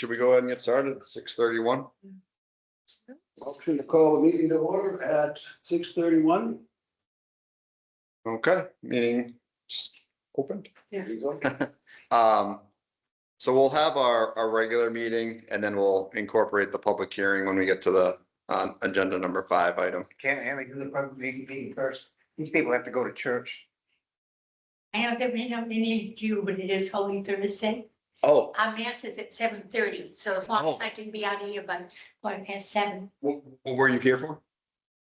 should we go ahead and get started at 6:31? Motion to call the meeting to order at 6:31. Okay, meeting opened. Yeah. So we'll have our regular meeting and then we'll incorporate the public hearing when we get to the agenda number 5 item. Can't we do the public meeting first? These people have to go to church. I know there may not be any Jew, but it is Holy Thursday. Oh, Our mass is at 7:30, so as long as Oh. I can be out of here by 7:15. what were you here for?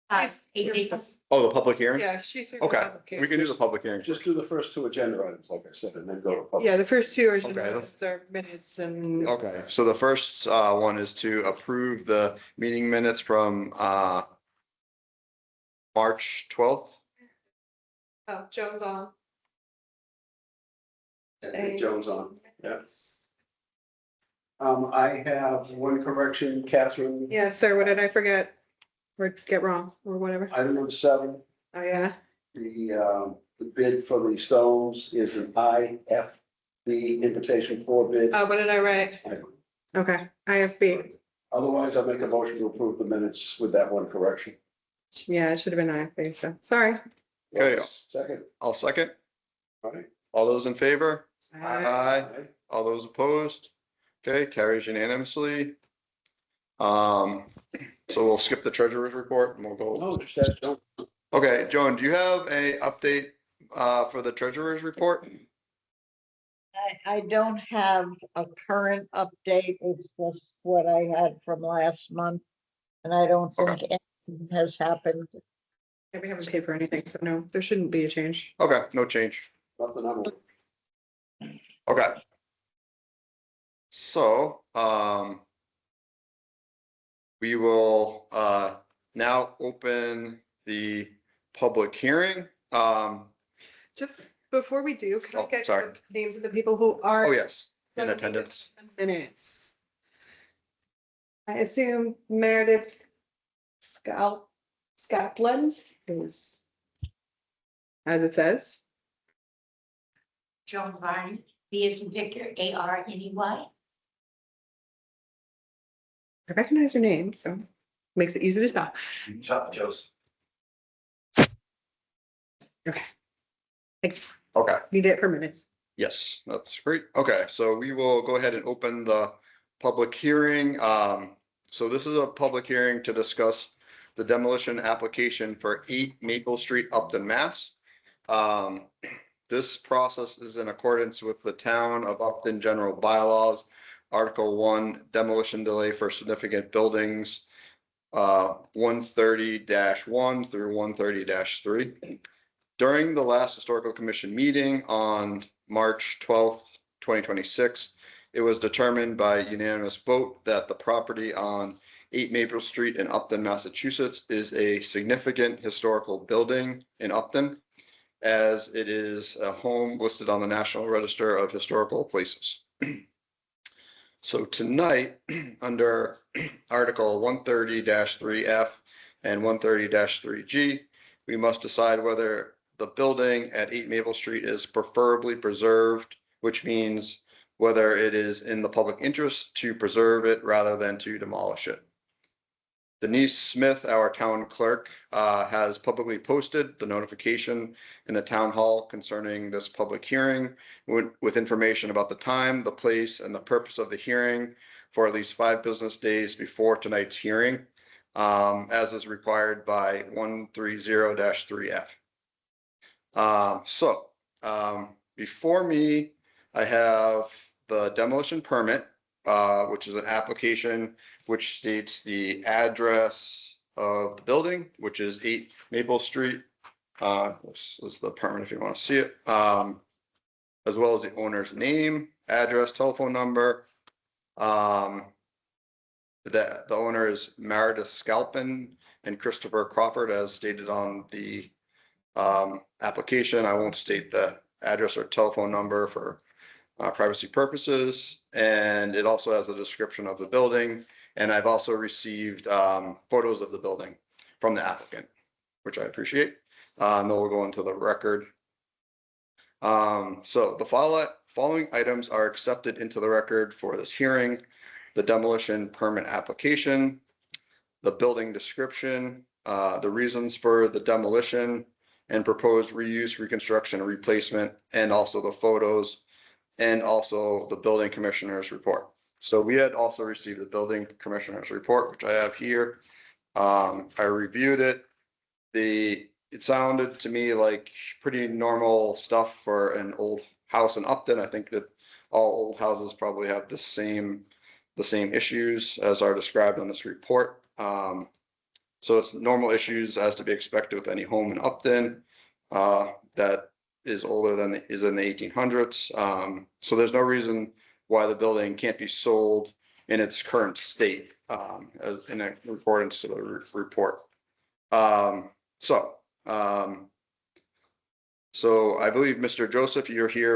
8 people. Oh, the public hearing? Yeah, she's. here Okay, for the we can do the public hearing. Just do the first 2 agenda items, like I said, and then go to public. Yeah, the first two are Okay. are minutes and. Okay, so the first one is to approve the meeting minutes from March 12th. Oh, Joan's on. And Jones on, yeah. I have one correction, Catherine. Yeah, sir, what did I forget? Or get wrong, or whatever? Item number 7, Oh, yeah, the bid for the stones is an IFB invitation for bid. oh, what did I write? item. Okay, IFB, Otherwise, I'll make a motion to approve the minutes with that one correction. yeah, it should have been IFB, so, sorry. Okay. Second, I'll second. all right. All those in favor? Uh, Aye. All those opposed? Okay, carries unanimously. So we'll skip the treasurer's report and we'll go. Oh, just ask Joan. Okay, Joan, do you have a update for the treasurer's report? I don't have a current update. It's just what I had from last month. And I don't think anything has happened. We haven't paid for anything, so no, there shouldn't be a change. Okay, no change. Nothing on it. Okay. So, we will now open the public hearing. Just before we do, can I Oh, get sorry. the names of the people who are? Oh, yes, in gonna be attendance. in Minutes. I assume Meredith Scotland is, as it says. Joan Varney, V as in Victor, ARNEY. I recognize her name, so makes it easy to spell. Joseph. Thanks. Okay. Need it for minutes. Yes, that's great. Okay, so we will go ahead and open the public hearing. So this is a public hearing to discuss the demolition application for 8 Maple Street, Upton, Mass. This process is in accordance with the Town of Upton General Bylaws, Article 1, demolition delay for significant buildings, 130-1 through 130-3. During the last Historical Commission meeting on March 12th, 2026, it was determined by unanimous vote that the property on 8 Maple Street in Upton, Massachusetts is a significant historical building in Upton, as it is a home listed on the National Register of Historical Places. So tonight, under Article 130-3F and 130-3G, we must decide whether the building at 8 Maple Street is preferably preserved, which means whether it is in the public interest to preserve it rather than to demolish it. Denise Smith, our town clerk, has publicly posted the notification in the town hall concerning this public hearing with information about the time, the place, and the purpose of the hearing for at least 5 business days before tonight's hearing, as is required by 130-3F. Before me, I have the demolition permit, which is an application which states the address of the building, which is 8 Maple Street. This is the permit if you want to see it, as well as the owner's name, address, telephone number. The owner is Meredith Scalpin and Christopher Crawford, as stated on the application. I won't state the address or telephone number for privacy purposes, and it also has a description of the building. And I've also received photos of the building from the applicant, which I appreciate. And then we'll go into the record. So the following items are accepted into the record for this hearing. the demolition permit application, the building description, the reasons for the demolition and proposed reuse, reconstruction, and replacement, and also the photos, and also the building commissioner's report. So we had also received the building commissioner's report, which I have here. I reviewed it. It sounded to me like pretty normal stuff for an old house in Upton. I think that all old houses probably have the same issues as are described in this report. So it's normal issues as to be expected with any home in Upton that is older than is in the 1800s. So there's no reason why the building can't be sold in its current state as in accordance to the report. So I believe, Mr. Joseph, you're here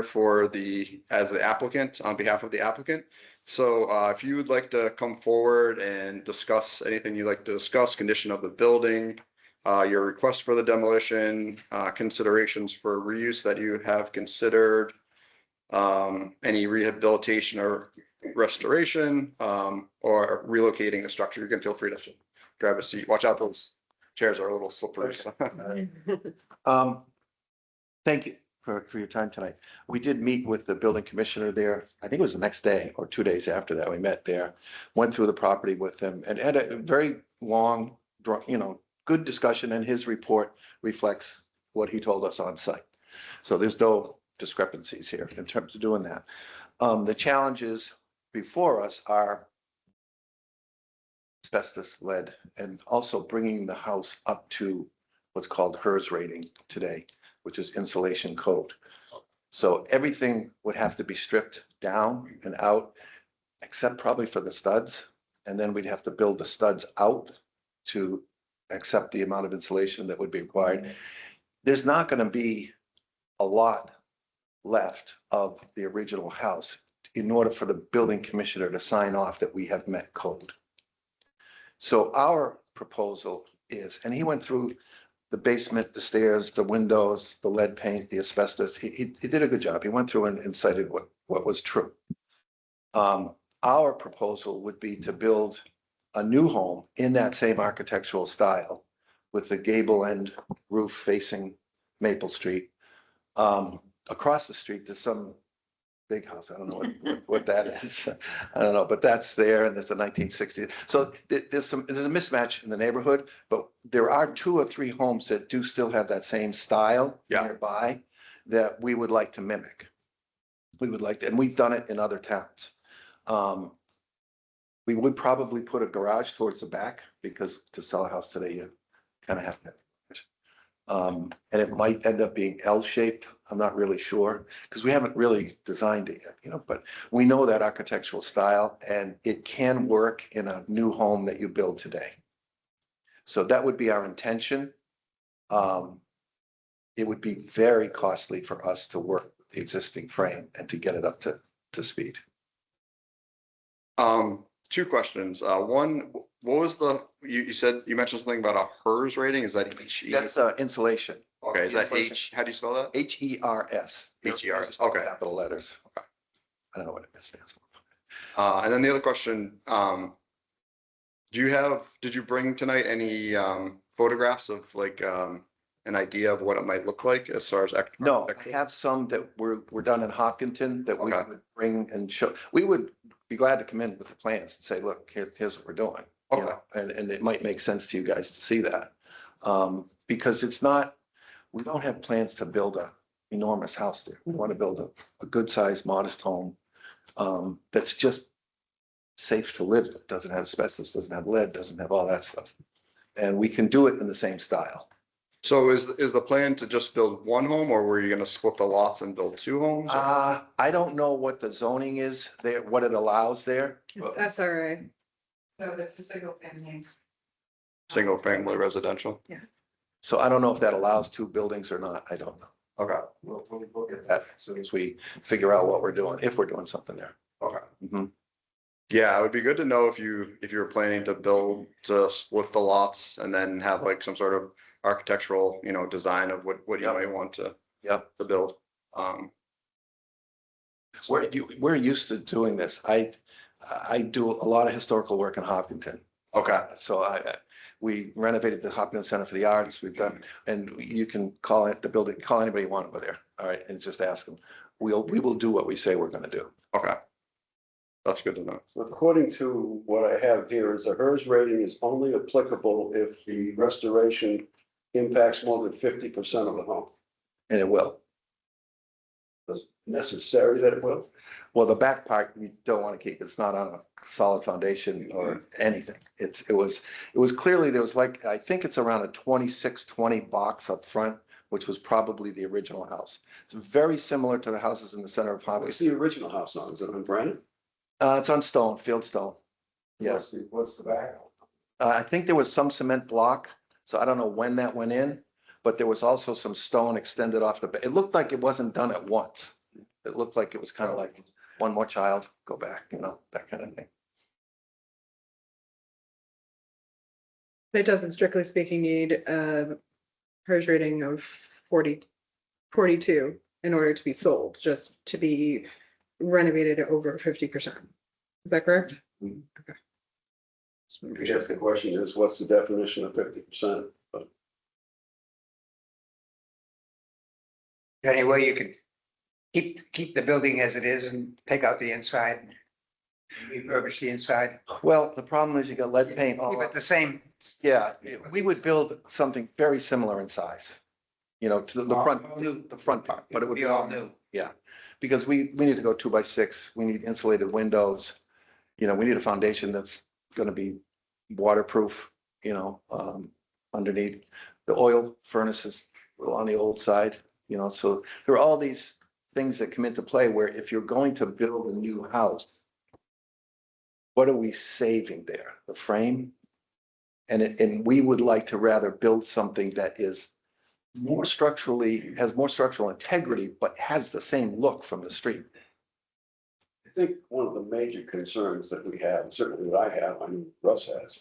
as the applicant, on behalf of the applicant. So if you would like to come forward and discuss anything you'd like to discuss, condition of the building, your request for the demolition, considerations for reuse that you have considered, any rehabilitation or restoration, or relocating the structure, you can feel free to grab a seat. Watch out, those chairs are a little slippery. So. Thank you for your time tonight. We did meet with the building commissioner there. I think it was the next day or 2 days after that. We met there, went through the property with him and had a very long, good discussion, and his report reflects what he told us on site. So there's no discrepancies here in terms of doing that. The challenges before us are asbestos, lead, and also bringing the house up to what's called HERS rating today, which is insulation code. So everything would have to be stripped down and out, except probably for the studs. And then we'd have to build the studs out to accept the amount of insulation that would be required. There's not going to be a lot left of the original house in order for the building commissioner to sign off that we have met code. So our proposal is, and he went through the basement, the stairs, the windows, the lead paint, the asbestos. He did a good job. He went through and cited what was true. Our proposal would be to build a new home in that same architectural style with the gable end roof facing Maple Street. Across the street, there's some big house. I don't know what that is. I don't know, but that's there, and there's a 1960. So there's a mismatch in the neighborhood, but there are 2 or 3 homes that do still have that same style nearby that we would like to mimic. We would like to, and we've done it in other towns. We would probably put a garage towards the back because to sell a house today, you kind of have to. And it might end up being L-shaped. I'm not really sure because we haven't really designed it yet, but we know that architectural style and it can work in a new home that you build today. So that would be our intention. It would be very costly for us to work with the existing frame and to get it up to speed. 2 questions. One, what was you mentioned something about a HERS rating? Is that HE? That's insulation. Okay, is that H? How do you spell that? HERS. HERS. Okay. Capital letters. Okay. I don't know what it stands for. And then the other question, did you bring tonight any photographs of like an idea of what it might look like as far as No, I have some that were done in Hopkinton that we would bring and show. We would be glad to come in with the plans and say, look, here's what we're doing. Okay. And it might make sense to you guys to see that. Because we don't have plans to build a enormous house there. We want to build a good sized, modest home that's just safe to live in. Doesn't have asbestos, doesn't have lead, doesn't have all that stuff. And we can do it in the same style. So is the plan to just build 1 home, or were you going to split the lots and build 2 homes? I don't know what the zoning is there, what it allows there. It's SRA. So that's a single family. Single family residential? So I don't know if that allows 2 buildings or not. I don't know. Okay. We'll look at that as soon as we figure out what we're doing, if we're doing something there. Okay. Mhm. Yeah, it would be good to know if you were planning to split the lots and then have like some sort of architectural, design of what you Yep. might want to Yep. build. We're used to doing this. I do a lot of historical work in Hopkinton. Okay, So we renovated the Hopkins Center for the Arts. We've done, and you can call it the building, call anybody you want over there. All right, and just ask them. We will do what we say we're going to do. okay. That's good to know. According to what I have here is the HERS rating is only applicable if the restoration impacts more than 50% of the home. And it will. Is it necessary that it will? Well, the back part, you don't want to keep. It's not on a solid foundation or anything. It was clearly, there was like, I think it's around a 2620 box up front, which was probably the original house. It's very similar to the houses in the center of What's Hopkins. the original house on? Is it on granite? It's on stone, field stone. Yes. What's the back? I think there was some cement block, so I don't know when that went in, but there was also some stone extended off the, it looked like it wasn't done at once. It looked like it was kind of like one more child, go back, that kind of thing. It doesn't strictly speaking need a HERS rating of 42 in order to be sold, just to be renovated at over 50%. Is that correct? I guess the question is, what's the definition of 50%? Any way you could keep the building as it is and take out the inside, refurbish the inside, Well, the problem is you got lead paint all keep it up. the same. Yeah, we would build something very similar in size, to the front part, but it would Be be all new. Yeah, because we need to go 2x6. We need insulated windows. We need a foundation that's going to be waterproof, underneath. The oil furnace is on the old side, so there are all these things that come into play where if you're going to build a new house, what are we saving there? The frame? And we would like to rather build something that is has more structural integrity, but has the same look from the street. I think one of the major concerns that we have, certainly that I have, I mean, Russ has,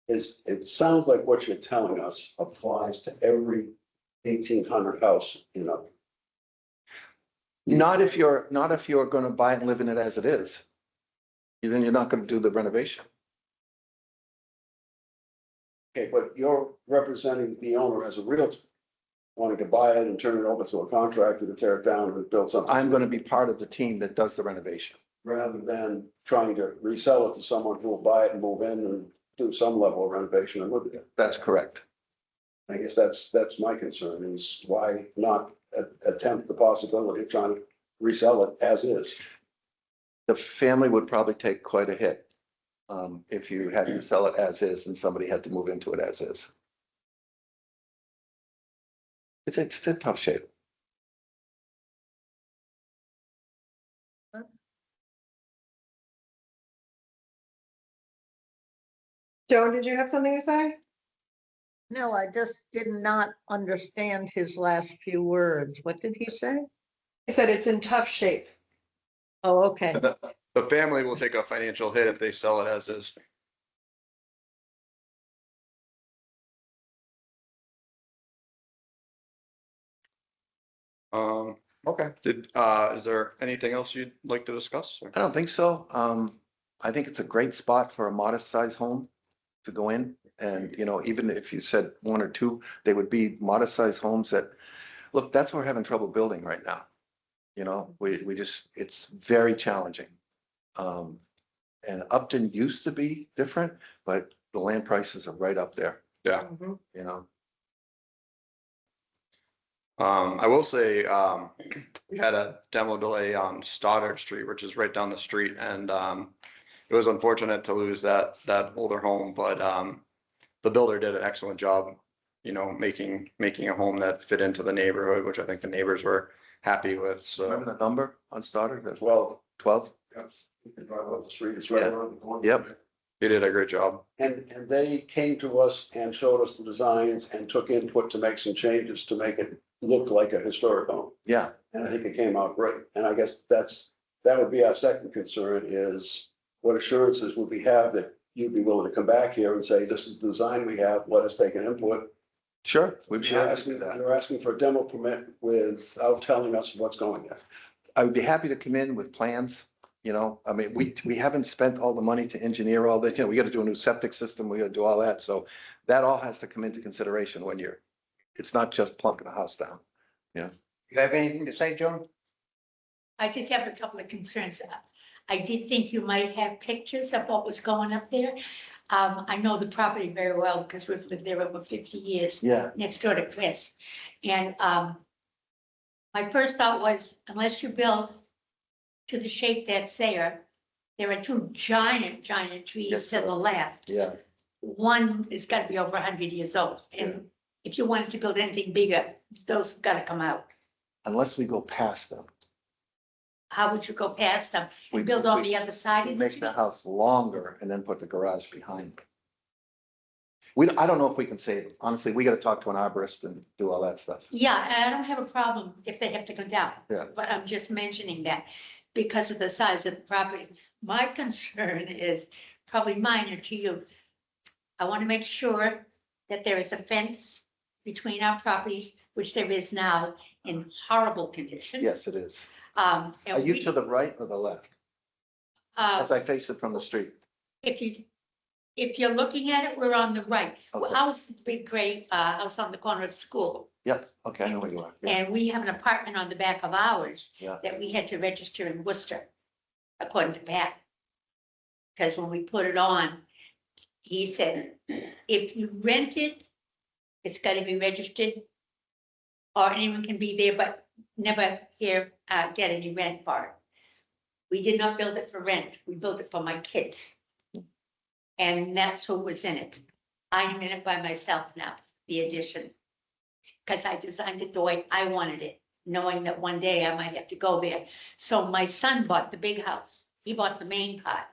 is it sounds like what you're telling us applies to every 1800 house, Not if you're going to buy it and live in it as it is. Then you're not going to do the renovation. Okay, but you're representing the owner as a realtor, wanting to buy it and turn it over to a contractor to tear it down and build something. I'm going to be part of the team that does the renovation. Rather than trying to resell it to someone who will buy it and move in and do some level of renovation and live in it. That's correct. I guess that's my concern, is why not attempt the possibility of trying to resell it as is? The family would probably take quite a hit if you had to sell it as is and somebody had to move into it as is. It's a tough shape. Joan, did you have something to say? No, I just did not understand his last few words. What did he say? I said it's in tough shape. Oh, okay. The family will take a financial hit if they sell it as is. Okay, is there anything else you'd like to discuss? I don't think so. I think it's a great spot for a modest sized home to go in. And, even if you said one or two, they would be modest sized homes that, look, that's what we're having trouble building right now. It's very challenging. And Upton used to be different, but the land prices are right up there, Yeah. I will say, we had a demo delay on Stoddard Street, which is right down the street, and it was unfortunate to lose that older home, but the builder did an excellent job, making a home that fit into the neighborhood, which I think the neighbors were happy with. Remember So the number on Stoddard? That's 12. 12? You can drive up the street, it's right Yeah. around the corner. Yep. he did a great job. And they came to us and showed us the designs and took input to make some changes to make it look like a historic home. Yeah. And I think it came out great. And I guess that would be our second concern, is what assurances would we have that you'd be willing to come back here and say, this is the design we have, let us take an input. Sure. We'd be You're happy to do asking, that. you're asking for a demo permit without telling us what's going there. I would be happy to come in with plans You know, I mean, we haven't spent all the money to engineer all this, you know, we got to do a new septic system, we got to do all that. So that all has to come into consideration when it's not just plunking a house down. You have anything to say, Joan? I just have a couple of concerns. I did think you might have pictures of what was going up there. I know the property very well because we've lived there over 50 years. Yeah. Next door to Chris. And my first thought was, unless you build to the shape that's there are two giant trees Yes, to sir. the left. Yeah. One is got to be over 100 years old. And if you wanted to build anything bigger, those got to come out. Unless we go past them, How would you go past them We- and build on we- the other side we of the make tree? the house longer and then put the garage behind. I don't know if we can save it. Honestly, we got to talk to an arborist and do all that stuff. Yeah, and I don't have a problem if they have to come down. Yeah. But I'm just mentioning that because of the size of the property. My concern is probably minor to you. I want to make sure that there is a fence between our properties, which there is now in horrible condition. Yes, it is. And Are you we- to the right or the left? As I face it from the street. If you're looking at it, we're on the right. Okay. Ours is the big gray house on the corner of school. Yep, okay, I know where you are. Yeah. And we have an apartment on the back of ours Yeah. that we had to register in Worcester, according to Pat. Because when we put it on, he said, if you rent it, it's gotta be registered. Or anyone can be there, but never get any rent for it. We did not build it for rent, we built it for my kids. And that's who was in it. I'm in it by myself now, the addition. Because I designed it the way I wanted it, knowing that one day I might have to go there. So my son bought the big house. He bought the main part.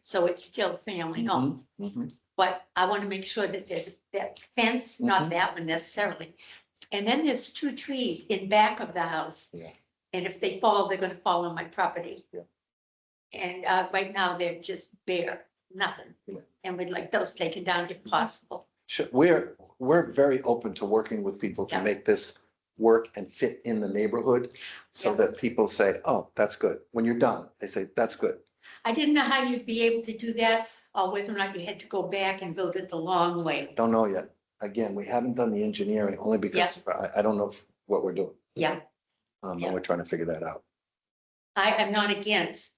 So it's still family home. Mhm. But I want to make sure that there's that fence, not that one necessarily. And then there's two trees in back of the house. Yeah. And if they fall, they're going to fall on my property. Yeah. And right now they're just bare, nothing. Yeah. And we'd like those taken down if possible. Sure, we're very open to working with people to Yeah. make this work and fit in the neighborhood. So Yeah. that people say, oh, that's good. When you're done, they say, that's good. I didn't know how you'd be able to do that, or whether or not you had to go back and build it the long way. Don't know yet. Again, we haven't done the engineering only because I don't know what we're doing. Yeah, And Yeah. we're trying to figure that out. I am not against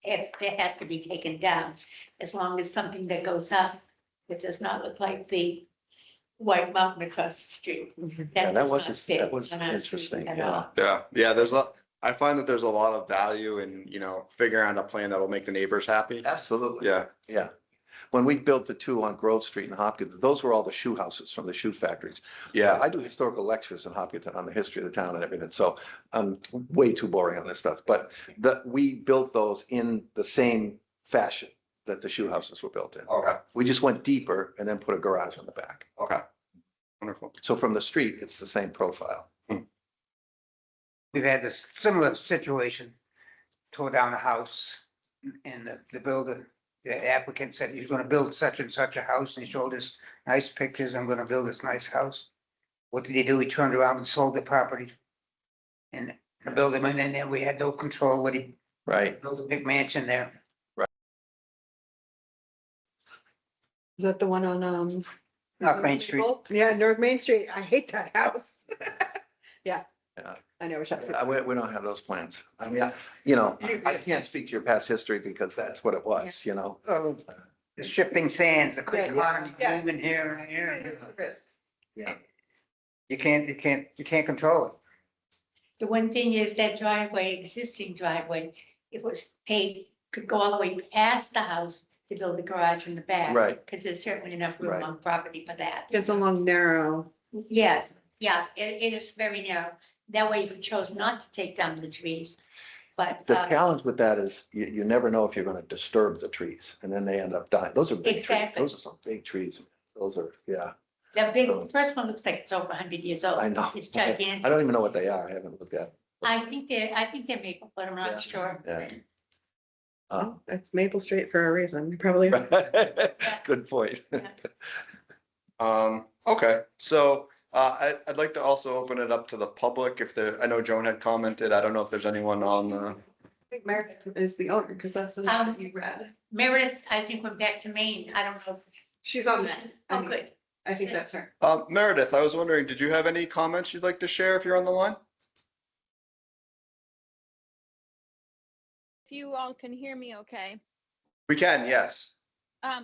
if it has to be taken down, as long as something that goes up, it does not look like the white mountain across the street. Yeah, does not that fit was on our street interesting, at yeah. all. Yeah, I find that there's a lot of value in, figuring out a plan that will make the neighbors happy. Absolutely. Yeah, Yeah. When we built the two on Grove Street in Hopkins, those were all the shoe houses from the shoe factories. yeah, I do historical lectures in Hopkinton on the history of the town and everything, so I'm way too boring on this stuff. But we built those in the same fashion that the shoe houses were built in. okay, We just went deeper and then put a garage on the back. okay. Wonderful. So from the street, it's the same profile. We've had this similar situation, tore down a house and the builder, the applicant said he's gonna build such and such a house and he showed us nice pictures, I'm gonna build this nice house. What did he do? He turned around and sold the property. And the building, and then we had no control what he Right. built a big mansion there. Is that the one on, North Main Street. Yeah, North Main Street. I hate that house. Yeah. Yeah. I know which house. it is. We don't have those plans. I mean, I can't speak to your past history because that's what it was, Oh, the shifting sands, the quick Yeah, economy, yeah. moving here and here. It's a risk. Yeah. You can't control it. The one thing is that driveway, existing driveway, if it was paved, could go all the way past the house to build the garage in the back. Right. Because there's certainly enough room Right. on property for that. It's a long, narrow. Yes, yeah, it is very narrow. That way, if you chose not to take down the trees, but, The challenge with that is you never know if you're going to disturb the trees and then they end up dying. Those are big trees. Exactly. Those are some big trees. Those are, yeah, that big, first one looks like it's over 100 years old. I know. It's I gigantic. don't even know what they are. I haven't looked at. I think they're maple, but I'm Yeah. not sure. Yeah. Well, It's Maple Street for a reason. Probably. Good point. Okay, so I'd like to also open it up to the public if I know Joan had commented. I don't know if there's anyone on think Meredith is the owner, because that's the Um, name that you read. Meredith, I think went back to Maine. I don't know. She's on that. Oh, good. I think that's her. Meredith, I was wondering, did you have any comments you'd like to share if you're on the line? If you all can hear me okay. We can, yes. I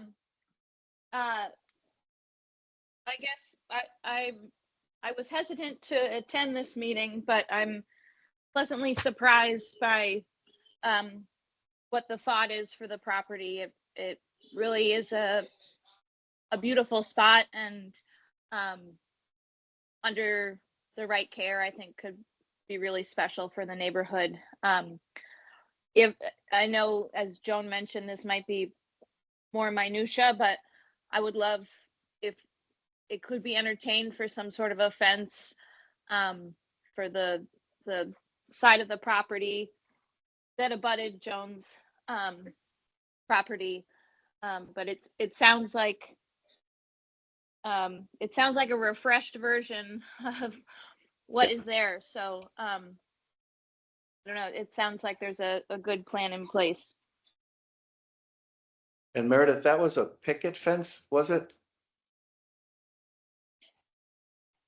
guess I was hesitant to attend this meeting, but I'm pleasantly surprised by what the thought is for the property. It really is a beautiful spot, and under the right care, I think could be really special for the neighborhood. If I know, as Joan mentioned, this might be more minutia, but I would love if it could be entertained for some sort of a fence for the side of the property that abutted Joan's property. But it sounds like a refreshed version of what is there. So I don't know, it sounds like there's a good plan in place. And Meredith, that was a picket fence, was it?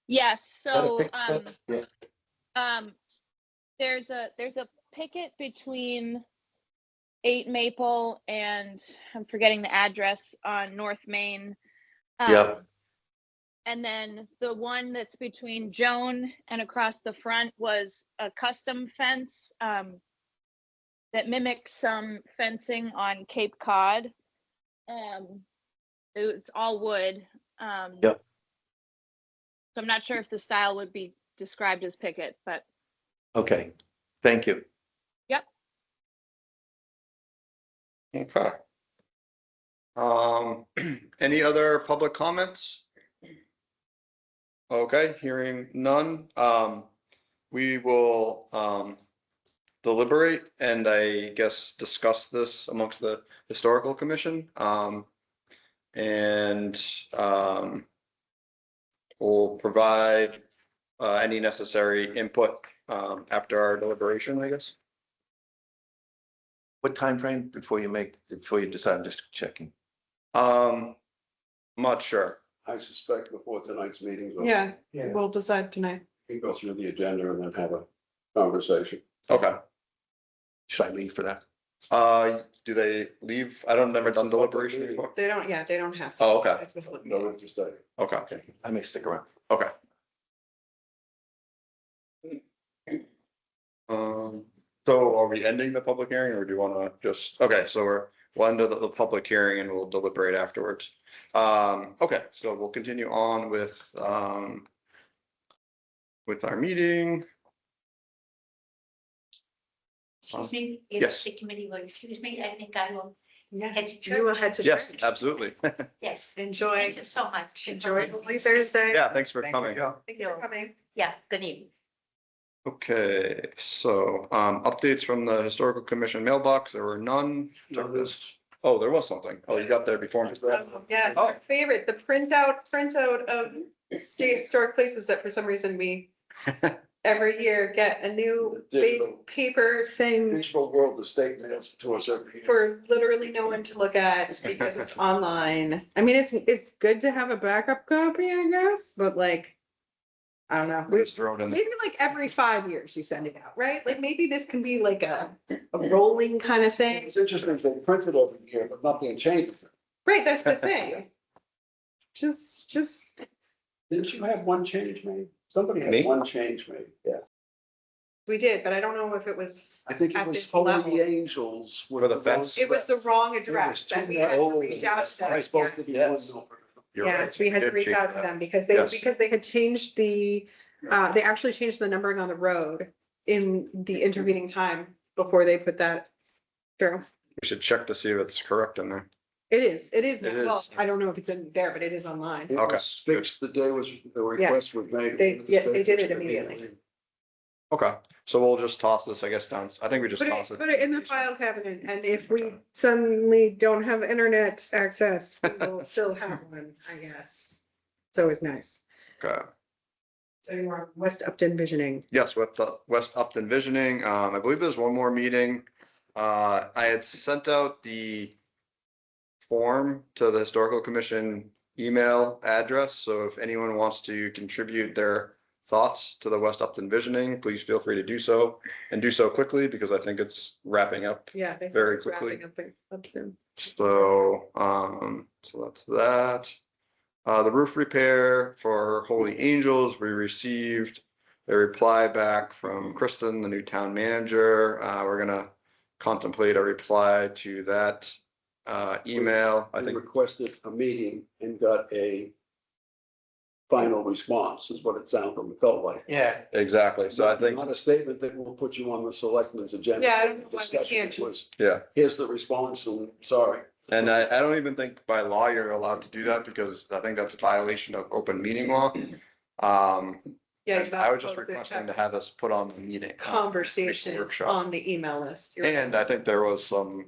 Yes, Is that a so picket fence? Yeah. there's a picket between 8 Maple and I'm forgetting the address on North Main. Yeah. And then the one that's between Joan and across the front was a custom fence that mimics some fencing on Cape Cod. It's all wood. Yep. So I'm not sure if the style would be described as picket, but Okay, thank you. yep. Okay. Any other public comments? Okay, hearing none. We will deliberate and I guess discuss this amongst the historical commission. And we'll provide any necessary input after our deliberation, I guess. What time frame before you decide? I'm just checking. I'm not sure. I suspect before tonight's meeting. Yeah, we'll decide tonight. We go through the agenda and then have a conversation. Okay. Should I leave for that? Do they leave? I don't never done deliberation before. They don't have to. Oh, okay. It's before the No meeting. interest. Okay. I may stick around. Okay. So are we ending the public hearing or do you want to just, okay, so we'll end the public hearing and we'll deliberate afterwards. Okay, so we'll continue on with our meeting. Excuse me. if Yes. The committee will excuse me. I think I will Yeah, head to you will church. head to Yes, church. absolutely. Yes. Enjoy, Thank you so much. enjoy Holy Thursday. Yeah, thanks for Thank you, coming. Joe. Thank you for coming. Yeah, good evening. Okay, so updates from the historical commission mailbox. There were none. Oh, there was something. Oh, you got there before me. Yeah, Oh. our favorite, the printout of state historic places that for some reason we every year get a new Digital. big paper thing Digital world, the state mails to us every year. for literally no one to look at because it's online. I mean, it's good to have a backup copy, I guess, but like, I don't know. We just throw it in. Maybe like every 5 years you send it out, right? Like maybe this can be like a rolling kind of thing. It's interesting, they print it every year, but nothing changes. Right, that's the thing. Just, Didn't you have one change made? Somebody Me? had one change made, yeah. we did, but I don't know if it was. I think it at was this Holy level. Angels. For the fence? It was the wrong It was address too that we had to old. reach out to them. It's supposed to be one Yes. number. You're Yeah, right. we had to Did reach change out to that. them because Yes. they had changed they actually changed the numbering on the road in the intervening time before they put that through. We should check to see if it's correct in there. It is, It well, is. I don't know if it's in there, but it is online. It Okay. was fixed the day the request was made. They did it immediately. Okay, so we'll just toss this, I guess, down. I think we just toss it. Put it in the file cabinet, and if we suddenly don't have internet access, we will still have one, I guess. It's always nice. Okay. So you are West Upton Visioning. Yes, with the West Upton Visioning. I believe there's one more meeting I had sent out the form to the Historical Commission email address, so if anyone wants to contribute their thoughts to the West Upton visioning, please feel free to do so, and do so quickly, because I think it's wrapping up. Yeah. they said Very it's wrapping quickly. Up soon. So, so that's that. The roof repair for Holy Angels, we received a reply back from Kristen, the new town manager. We're gonna contemplate a reply to that email. I We think, requested a meeting and got a final response, is what it sounded from, it felt like. Yeah, exactly. So I think, Not a statement that will put you on the selectmen's agenda. Yeah, I don't know why we Discussion. can't It was, yeah. here's the response and sorry. And I don't even think by law you're allowed to do that, because I think that's a violation of open meeting law. Yeah. And I was just requesting to have us put on the meeting. Conversation Workshop. on the email list. You're- And I think there was some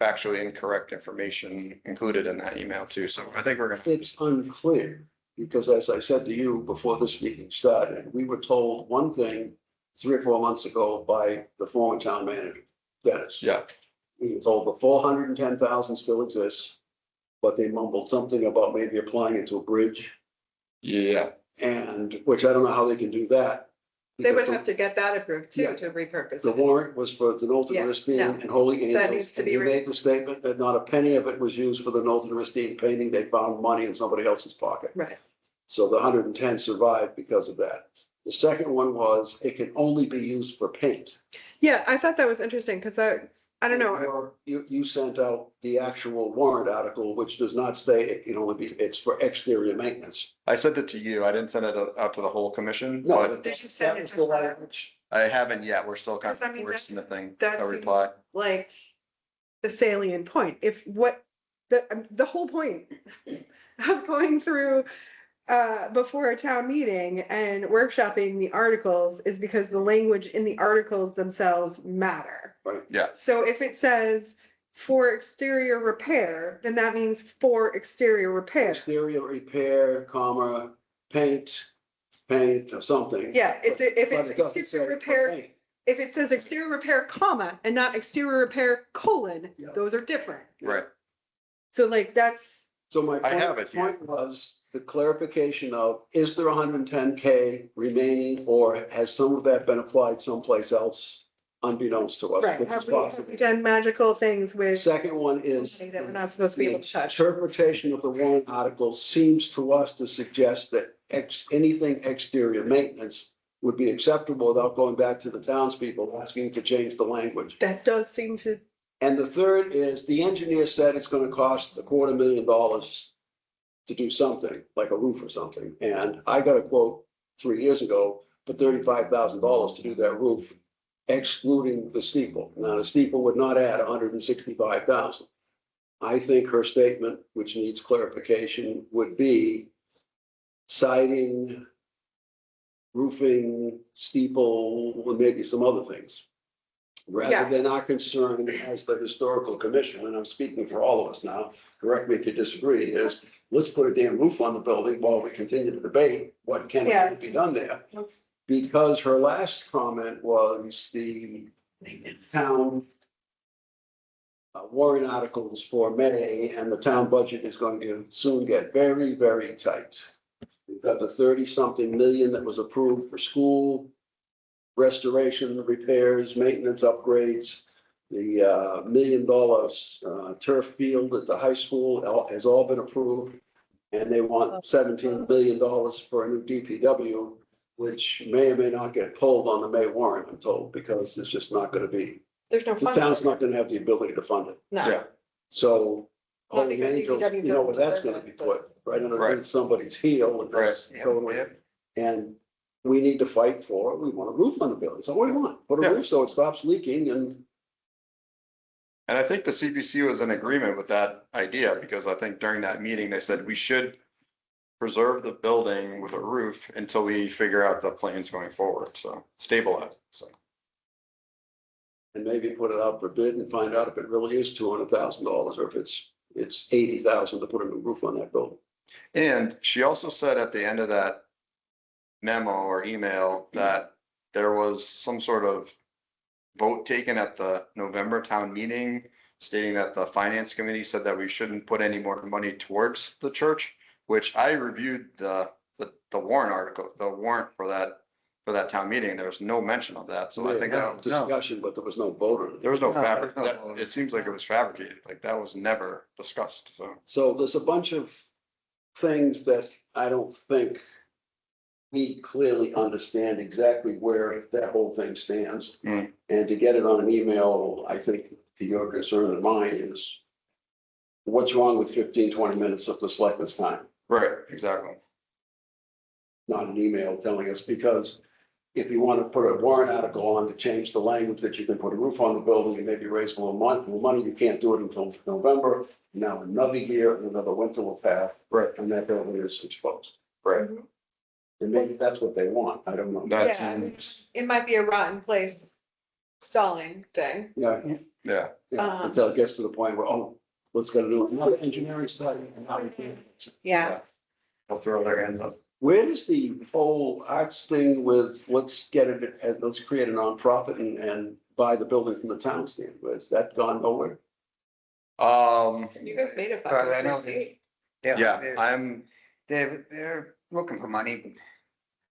factually incorrect information included in that email too, so I think we're gonna. It's unclear, because as I said to you before this meeting started, we were told one thing 3 or 4 months ago by the former town manager, Dennis. Yeah, We were told the 410,000 still exists, but they mumbled something about maybe applying it to a bridge, yeah, and, which I don't know how they can do that. They would because have to get that approved too, Yeah. to repurpose The it. warrant was for the Knowlton Yeah, Ristine no. and Holy That needs Angels, to and be you re- made the statement that not a penny of it was used for the Knowlton Ristine painting. They found money in somebody else's pocket. Right. So the 110 survived because of that. The second one was it can only be used for paint. Yeah, I thought that was interesting because I don't know. Or you sent out the actual warrant article, which does not say it can only be, it's for exterior maintenance. I sent it to you, I didn't send it out to the whole commission, No, but but Did you send that it was to the her? language. I haven't yet, we're still kind Because, I of, mean, we're that- sniffing that a seems- reply. Like the salient point. If what the whole point of going through before a town meeting and workshopping the articles is because the language in the articles themselves matter. Yeah, So if it says for exterior repair, then that means for exterior repair. Exterior repair, comma, paint or something. Yeah, if But it's it doesn't say exterior for repair, paint. if it says exterior repair, comma, and not exterior repair, colon, Yeah. those are different. right, So like that's, So my I have it here. point was the clarification of, is there 110K remaining, or has some of that been applied someplace else unbeknownst to us? right, which is have we possible. done magical things with Second one is money that we're not supposed to be the able to touch? interpretation of the warrant article seems to us to suggest that anything exterior maintenance would be acceptable without going back to the townspeople asking to change the language. That does seem to, And the third is, the engineer said it's gonna cost $250,000 to do something, like a roof or something. And I got a quote 3 years ago for $35,000 to do that roof, excluding the steeple. Now, the steeple would not add 165,000. I think her statement, which needs clarification, would be siding, roofing, steeple, and maybe some other things. Rather Yeah. than our concern as the historical commission, and I'm speaking for all of us now, correct me if you disagree, is let's put a damn roof on the building while we continue to debate what can Yeah. be done there. let's, Because her last comment was the town warrant articles for May, and the town budget is going to soon get very, very tight. We've got the 30-something million that was approved for school restoration, repairs, maintenance, upgrades. The $1 million turf field at the high school has all been approved. And they want $17 billion for a new DPW, which may or may not get pulled on the May warrant, I'm told, because it's just not gonna be, there's no the fun. town's not gonna have the ability to fund it. No. yeah, So, Not Holy because Angels, DPW you know where doesn't that's deserve gonna be it, put, right underneath Right. somebody's heel. And that's Right. totally- Yep. And we need to fight for, we want a roof on the building, that's all we want, put a Yeah. roof so it stops leaking and. and I think the CPC was in agreement with that idea, because I think during that meeting, they said we should preserve the building with a roof until we figure out the plans going forward, so stabilize, so. And maybe put it out for bid and find out if it really is $200,000 or if it's 80,000 to put a new roof on that building. And she also said at the end of that memo or email that there was some sort of vote taken at the November town meeting stating that the finance committee said that we shouldn't put any more money towards the church, which I reviewed the warrant article, the warrant for that town meeting. There was no mention of that. So I think There that was discussion, but there was no vote on it. there was no No, fabric. there's no- It seems like it was fabricated. Like that was never discussed. So. So there's a bunch of things that I don't think we clearly understand exactly where that whole thing stands. Mm. And to get it on an email, I think to your concern and mine is what's wrong with 15, 20 minutes of the selectmen's time? Right, exactly. Not an email telling us, because if you want to put a warrant article on to change the language that you can put a roof on the building and maybe raise a little money, you can't do it until November. Now another year and another winter will pass. Right. And that building is exposed. Right. And maybe that's what they want. I don't know. That Yeah, I mean, seems, it might be a rotten place stalling thing. Yeah, yeah, yeah, until it gets to the point where, oh, let's go to do another engineering study. and now we can't. Yeah. they'll throw their hands up. Where does the whole arts thing with, let's get it, let's create a nonprofit and buy the building from the town stand? Has that gone nowhere? You guys made it. Well, I know Yeah, I'm, They're looking for money.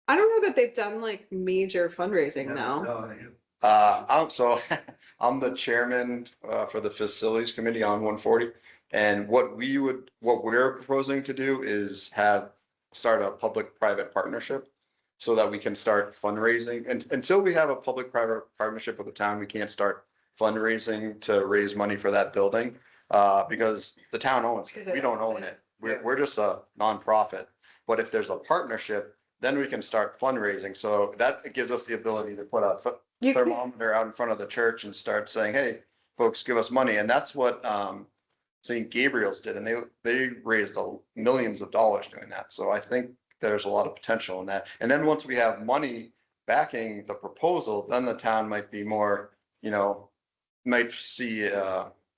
I don't know that they've done like major fundraising though. so I'm the chairman for the facilities committee on 140. And what we're proposing to do is start a public-private partnership so that we can start fundraising. And until we have a public-private partnership with the town, we can't start fundraising to raise money for that building because the town owns it. We don't own it. We're just a nonprofit. But if there's a partnership, then we can start fundraising. So that gives us the ability to put a You could- thermometer out in front of the church and start saying, hey, folks, give us money. And that's what St. Gabriel's did. And they raised millions of dollars doing that. So I think there's a lot of potential in that. And then once we have money backing the proposal, then the town might be more, might see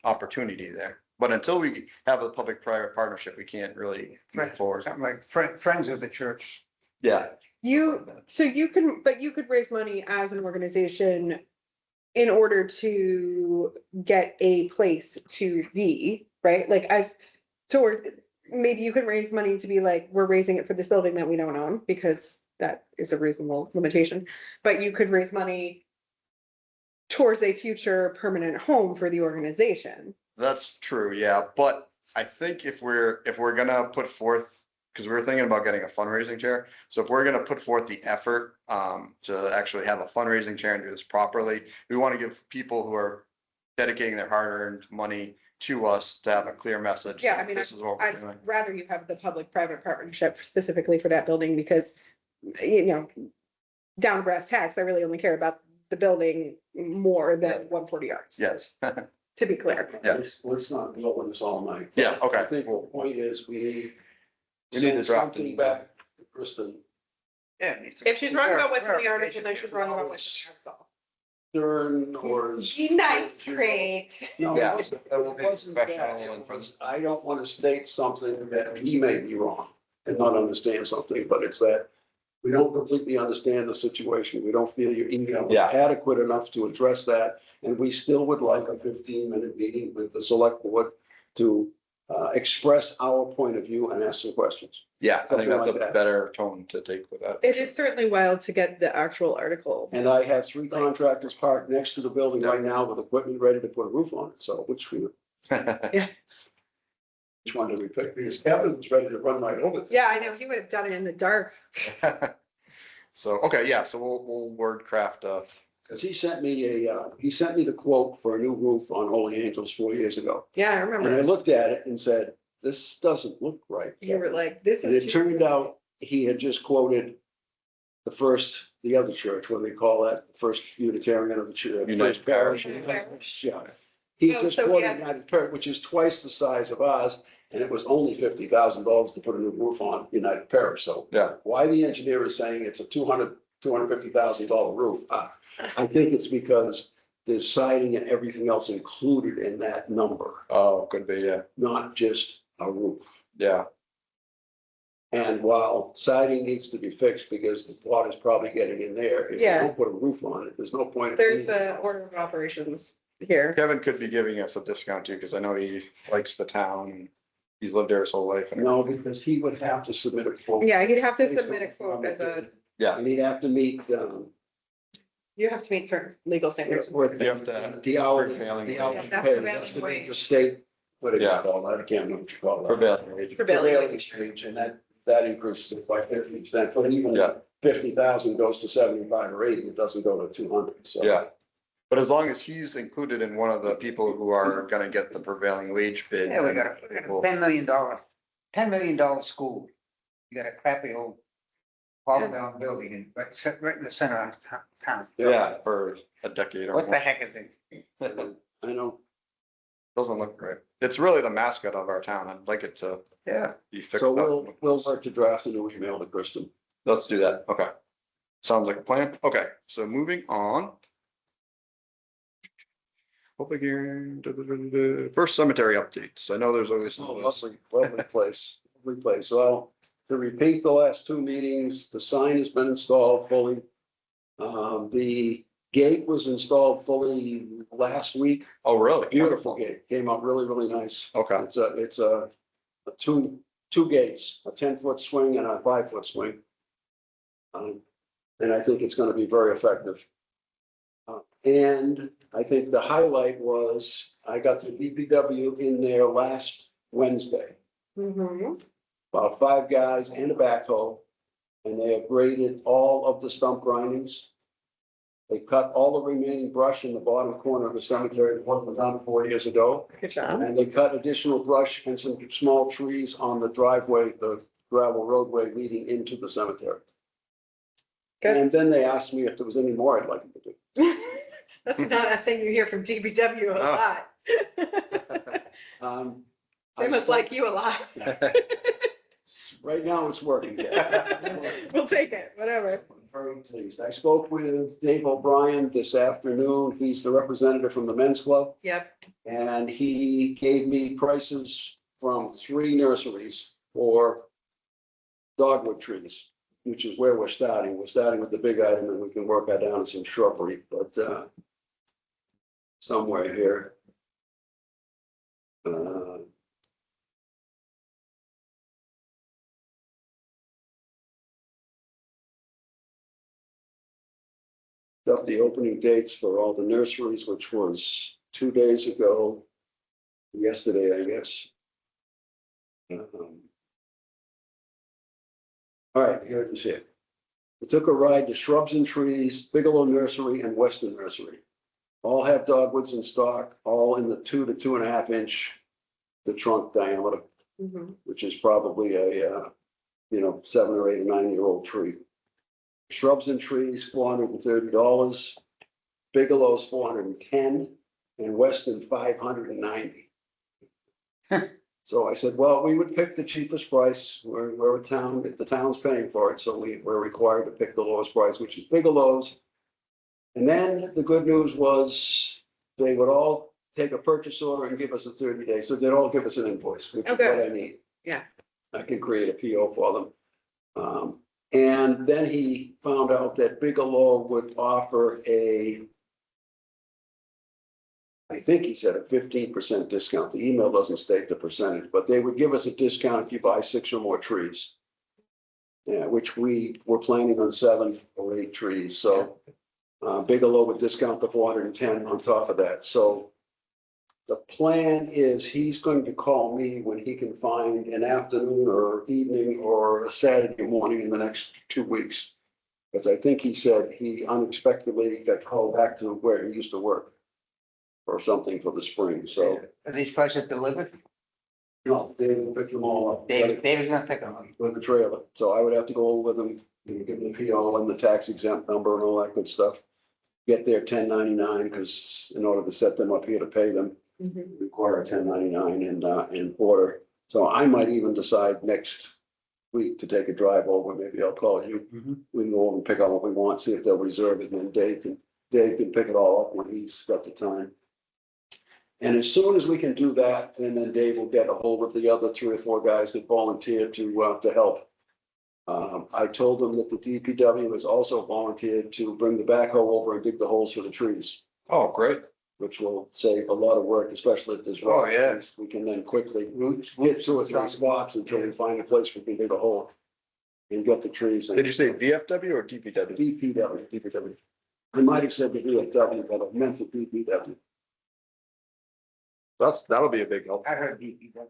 opportunity there. But until we have a public-private partnership, we can't really move forward. Something like Friends of the Church. Yeah. So you could raise money as an organization in order to get a place to be, right? Like maybe you can raise money to be like, we're raising it for this building that we don't own, because that is a reasonable limitation. But you could raise money towards a future permanent home for the organization. That's true, yeah, but I think if we're gonna put forth, because we were thinking about getting a fundraising chair, so if we're gonna put forth the effort to actually have a fundraising chair and do this properly, we want to give people who are dedicating their hard-earned money to us to have a clear message. Yeah, I mean, This is what we're I'd doing. rather you have the public-private partnership specifically for that building, because, down to brass tacks, I really only care about the building more than 140 yards. Yes, To be clear. yeah, Let's not go on this all night. yeah, okay. I think the point is we need We need to send drop something the- back to Kristen. Yeah. If she's wrong about what's in the article, then she's wrong about what's in the article. Stern or. Be nice, Craig. No, Yeah, it wasn't- that will be it wasn't that. professional and It was, I don't want to state something that he may be wrong and not understand something, but it's that we don't completely understand the situation. We don't feel your email is Yeah. adequate enough to address that. And we still would like a 15-minute meeting with the select board to express our point of view and ask some questions. Yeah, I think Something that's a like that. better tone to take with that. It is certainly wild to get the actual article. And I have 3 contractors parked next to the building right now with equipment ready to put a roof on it. So which one did we pick? Because Kevin was ready to run right over. Yeah, I know. He would have done it in the dark. So, okay, yeah, so we'll wordcraft, Because he sent me the quote for a new roof on Holy Angels 4 years ago. Yeah, I And I remember. looked at it and said, this doesn't look right. You were like, this And is. it turned out he had just quoted the other church, what do they call that? First Unitarian of the church. United First Parish. Parish. Yeah. He Oh, just so quoted yeah. United Parish, which is twice the size of ours, and it was only $50,000 to put a new roof on United Parish. So yeah, why the engineer is saying it's a $250,000 roof? I think it's because there's siding and everything else included in that number, oh, could be, yeah, not just a roof. yeah. And while siding needs to be fixed because the water's probably getting in there, if you Yeah. don't put a roof on it, there's no point. There's a order of operations here. Kevin could be giving us a discount too, because I know he likes the town and he's lived there his whole life. and No, because he would have to submit a quote. Yeah, he'd have to submit a quote as a, Yeah. And he'd have to meet, you have to meet certain legal standards. with You have to- the hourly, prevailing the wage. hourly Yeah, pay, prevailing has to wage. meet the state, what do you Yeah. call that? I can't remember what you call that. Prevailing wage. Prevailing Prevailing wage. wage, and that increases it by 50%, but even Yeah. 50,000 goes to 75 or 80, it doesn't go to 200, so. Yeah. But as long as he's included in one of the people who are gonna get the prevailing wage bid. Yeah, we then got a we'll- $10 million school. You got a crappy old fallen down building in, right in the center of town. Yeah, for a decade or What the more. heck is it? I know, Doesn't look right. It's really the mascot of our town. I'd like it to Yeah. be fixed so up. we'll work to draft a new email to Kristen. Let's do that. Okay. Sounds like a plan. Okay, so moving on. Public hearing, first cemetery updates. I know there's always some of those. Lovely place, lovely place. Well, to repeat the last two meetings, the sign has been installed fully. The gate was installed fully last week. Oh, really? Beautiful Wonderful. gate, came out really, really nice. Okay, It's a two gates, a 10-foot swing and a 5-foot swing. And I think it's gonna be very effective. And I think the highlight was, I got the DPW in there last Wednesday, Mhm. about 5 guys and a backhoe. And they have graded all of the stump grindings. They cut all the remaining brush in the bottom corner of the cemetery that wasn't done 4 years ago. Good job. And they cut additional brush and some small trees on the driveway, the gravel roadway leading into the cemetery. Good. And then they asked me if there was any more I'd like them to do. That's not a thing you hear from DPW a lot. They must like you a lot. Right now, it's working. We'll take it, whatever. Very pleased. I spoke with Dave O'Brien this afternoon. He's the representative from the men's club. Yep. And he gave me prices from 3 nurseries for dogwood trees, which is where we're starting. We're starting with the big item and we can work that down to some shrubbery, but somewhere here. Got the opening dates for all the nurseries, which was 2 days ago, yesterday, I guess. All right, here it is here. We took a ride to Shrubs and Trees, Bigelow Nursery and Weston Nursery. All have dogwoods in stock, all in the 2 to 2.5 inch, the trunk diameter, Mhm. which is probably a, 7 or 8 or 9-year-old tree. Shrubs and Trees, $430. Bigelow's $410 and Weston $590. So I said, well, we would pick the cheapest price. We're a town, the town's paying for it, so we're required to pick the lowest price, which is Bigelow's. And then the good news was they would all take a purchase order and give us a 30 days. So they'd all give us an invoice, which is what I need. Yeah. I can create a PO for them. And then he found out that Bigelow would offer I think he said a 15% discount. The email doesn't state the percentage, but they would give us a discount if you buy 6 or more trees. Yeah, which we were planning on 7 or 8 trees, so Bigelow would discount the 410 on top of that, so. The plan is he's going to call me when he can find an afternoon or evening or a Saturday morning in the next 2 weeks. Because I think he said he unexpectedly got called back to where he used to work or something for the spring, so. Are these prices delivered? No, they will pick them all up. David's gonna pick them up. With the trailer, so I would have to go over with them, and give them the PO and the tax exempt number and all that good stuff. Get their 1099, because in order to set them up here to pay them, Mhm. require a 1099 in order. So I might even decide next week to take a drive over, maybe I'll call you. We can go over and pick out what we want, see if they'll reserve it, and then Dave can pick it all up when he's got the time. And as soon as we can do that, and then Dave will get a hold of the other 3 or 4 guys that volunteered to help. I told them that the DPW has also volunteered to bring the backhoe over and dig the holes for the trees, Oh, great. which will save a lot of work, especially if there's. Oh, yeah. We can then quickly get 2 or 3 spots until we find a place we can dig a hole and get the trees. Did you say VFW or DPW? DPW. I might have said the VFW, but I meant the DPW. That'll be a big help. I heard DPW.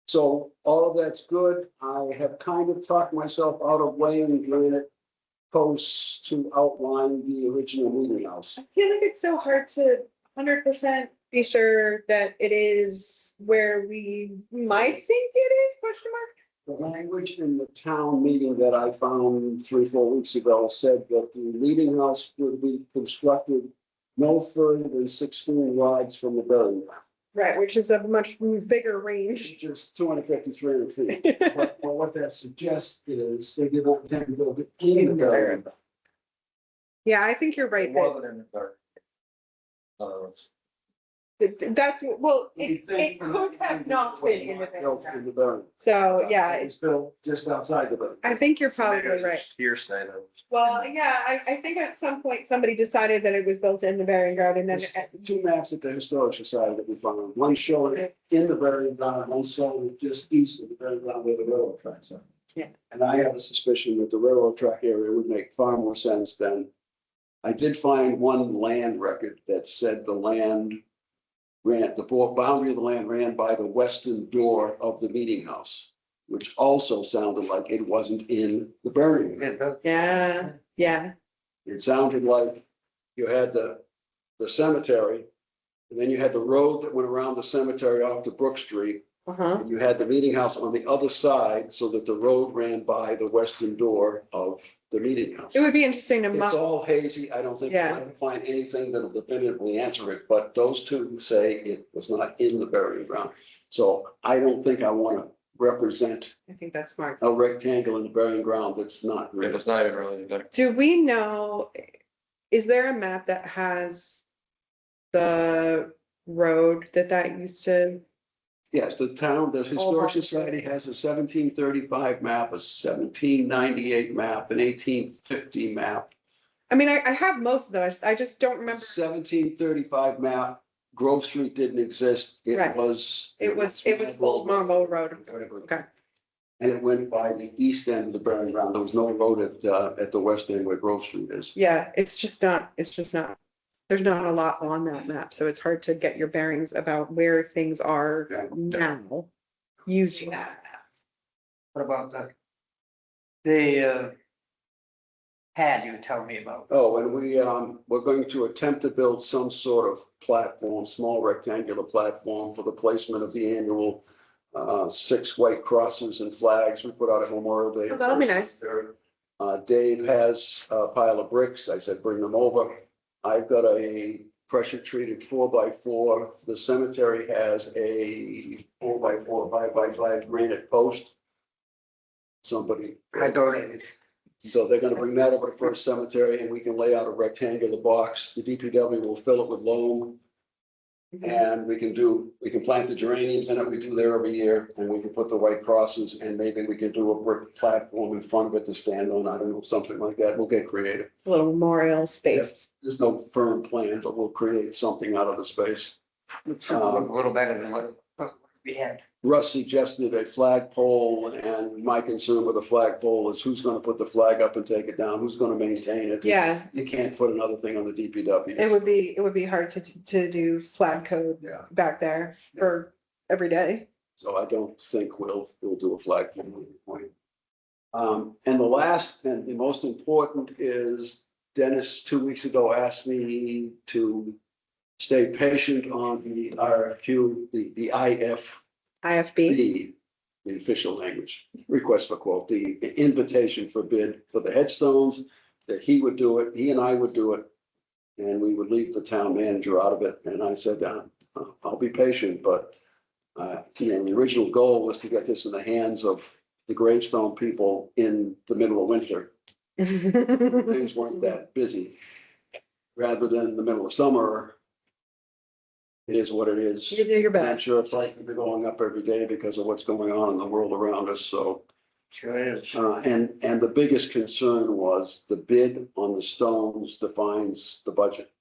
So all of that's good. I have kind of talked myself out of laying granite posts to outline the original meeting house. I feel like it's so hard to 100% be sure that it is where we might think it is, question mark? The language in the town meeting that I found 3-4 weeks ago said that the meeting house would be constructed no further than 16 rods from the building. Right, which is a much bigger range. Which is 250, 300 feet. But what that suggests is they did not intend to build it in the building. Yeah, I think you're right. It That wasn't in the dark. that's, well, We it think could have not been in the built in building. the building. So, yeah, It was built just outside the building. I think you're probably Maybe it was right. just Hearsay that. Well, yeah, I think at some point somebody decided that it was built in the burying ground and then, There's 2 maps at the Historic Society that we found. One showing it in the burying ground, one showing it just east of the burying ground where the railroad tracks are. Yeah. And I have a suspicion that the railroad track area would make far more sense than, I did find one land record that said the land ran, the boundary of the land ran by the western door of the meeting house, which also sounded like it wasn't in the burying ground. yeah, yeah. It sounded like you had the cemetery, and then you had the road that went around the cemetery off to Brook Street. Uh-huh. And you had the meeting house on the other side so that the road ran by the western door of the meeting house. It would be interesting to It's all hazy. I don't think Yeah. I can find anything that'll definitively answer it, but those 2 say it was not in the burying ground. So I don't think I want to represent I think that's smart. a rectangle in the burying ground that's not If real. it's not even really there. Do we know, is there a map that has the road that used to? Yes, the town, the Historic Society has a 1735 map, a 1798 map, an 1850 map. I mean, I have most of those. I just don't remember. 1735 map, Grove Street didn't exist. Right. It was. It was Old Marlborough Road. Whatever. Okay. And it went by the east end of the burying ground. There was no road at the west end where Grove Street is. Yeah, it's just not, there's not a lot on that map, so it's hard to get your bearings about where things are Yeah. now using that map. What about the pad you were telling me about? Oh, and we're going to attempt to build some sort of platform, small rectangular platform for the placement of the annual 6 white crosses and flags we put out at Memorial Day. Oh, that'll be nice. Dave has a pile of bricks. I said, bring them over. I've got a pressure treated 4x4. The cemetery has a 4x4, 5x5 granite post. Somebody. I donated. So they're gonna bring that over to First Cemetery and we can lay out a rectangular box. The DPW will fill it with loam. And we can plant the geraniums in it. We do there every year and we can put the white crosses and maybe we can do a brick platform in front of it to stand on. I don't know, something like that. We'll get creative. A little memorial space. There's no firm plan, but we'll create something out of the space. It should look a little better than what we had. Russ suggested a flagpole and my concern with a flagpole is who's gonna put the flag up and take it down? Who's gonna maintain it? Yeah, You can't put another thing on the DPW. it would be hard to do flag code Yeah. back there for every day. So I don't think we'll do a flagpole at any point. And the last and the most important is Dennis 2 weeks ago asked me to stay patient on the RFQ, the IFB. the official language, request for quote, the invitation for bid for the headstones, that he would do it, he and I would do it. And we would leave the town manager out of it. And I said, I'll be patient, but the original goal was to get this in the hands of the gravestone people in the middle of winter. Things weren't that busy. Rather than the middle of summer, it is what it is. You do your I'm best. sure it's likely to be going up every day because of what's going on in the world around us, so. Sure is. And the biggest concern was the bid on the stones defines the budget.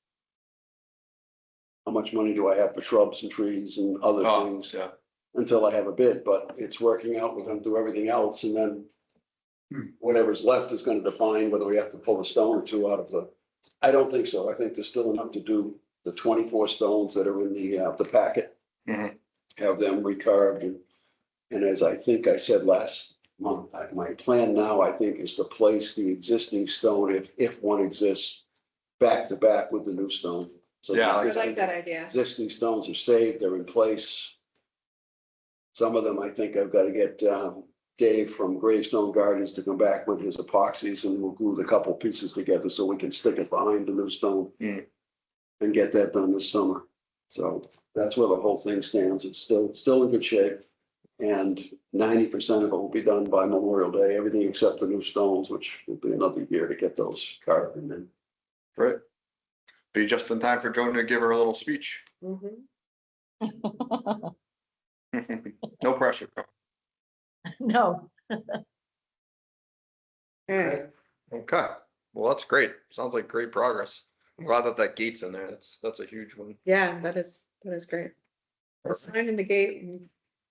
How much money do I have for shrubs and trees and other Oh, things yeah. until I have a bid, but it's working out. We're gonna do everything else and then Hmm. whatever's left is gonna define whether we have to pull a stone or two out of the, I don't think so. I think there's still enough to do the 24 stones that are in the packet. Mhm. Have them recarved and as I think I said last month, my plan now, I think, is to place the existing stone, if one exists, back to back with the new stone. So the Yeah, I existing- like that idea. Existing stones are saved, they're in place. Some of them, I think I've got to get Dave from Gravestone Gardens to come back with his epoxies and we'll glue the couple pieces together so we can stick it behind the new stone. Hmm. And get that done this summer. So that's where the whole thing stands. It's still in good shape. And 90% of it will be done by Memorial Day, everything except the new stones, which will be another year to get those carved and then. Right. Be just in time for Joan to give her a little speech. Mhm. No pressure. No, All right. Okay, well, that's great. Sounds like great progress. I'm glad that that gate's in there. That's a huge one. Yeah, that is great. The sign in the gate.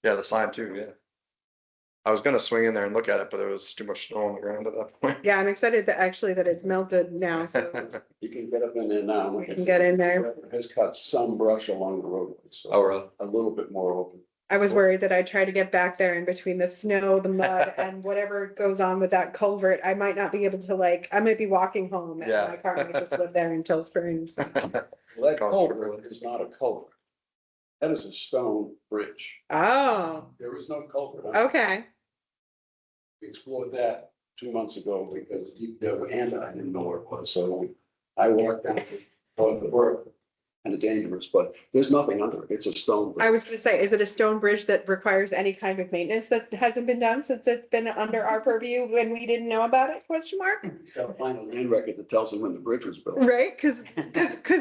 Yeah, the sign too, yeah. I was gonna swing in there and look at it, but there was too much snow on the ground at that point. Yeah, I'm excited that actually that it's melted now, so You can get up in there now. we can get in there. Has cut some brush along the roadway, so. Oh, really? A little bit more open. I was worried that I'd try to get back there in between the snow, the mud, and whatever goes on with that culvert. I might not be able to I might be walking home and Yeah. my car might just live there until spring. So. Well, that culvert is not a culvert. That is a stone bridge. Oh, There is no culvert. okay. We explored that 2 months ago because and I didn't know where it was, so I walked down to the work and it's dangerous, but there's nothing under it. It's a stone. I was gonna say, is it a stone bridge that requires any kind of maintenance that hasn't been done since it's been under our purview when we didn't know about it? Question mark? Gotta find a land record that tells them when the bridge was built. Right? Cause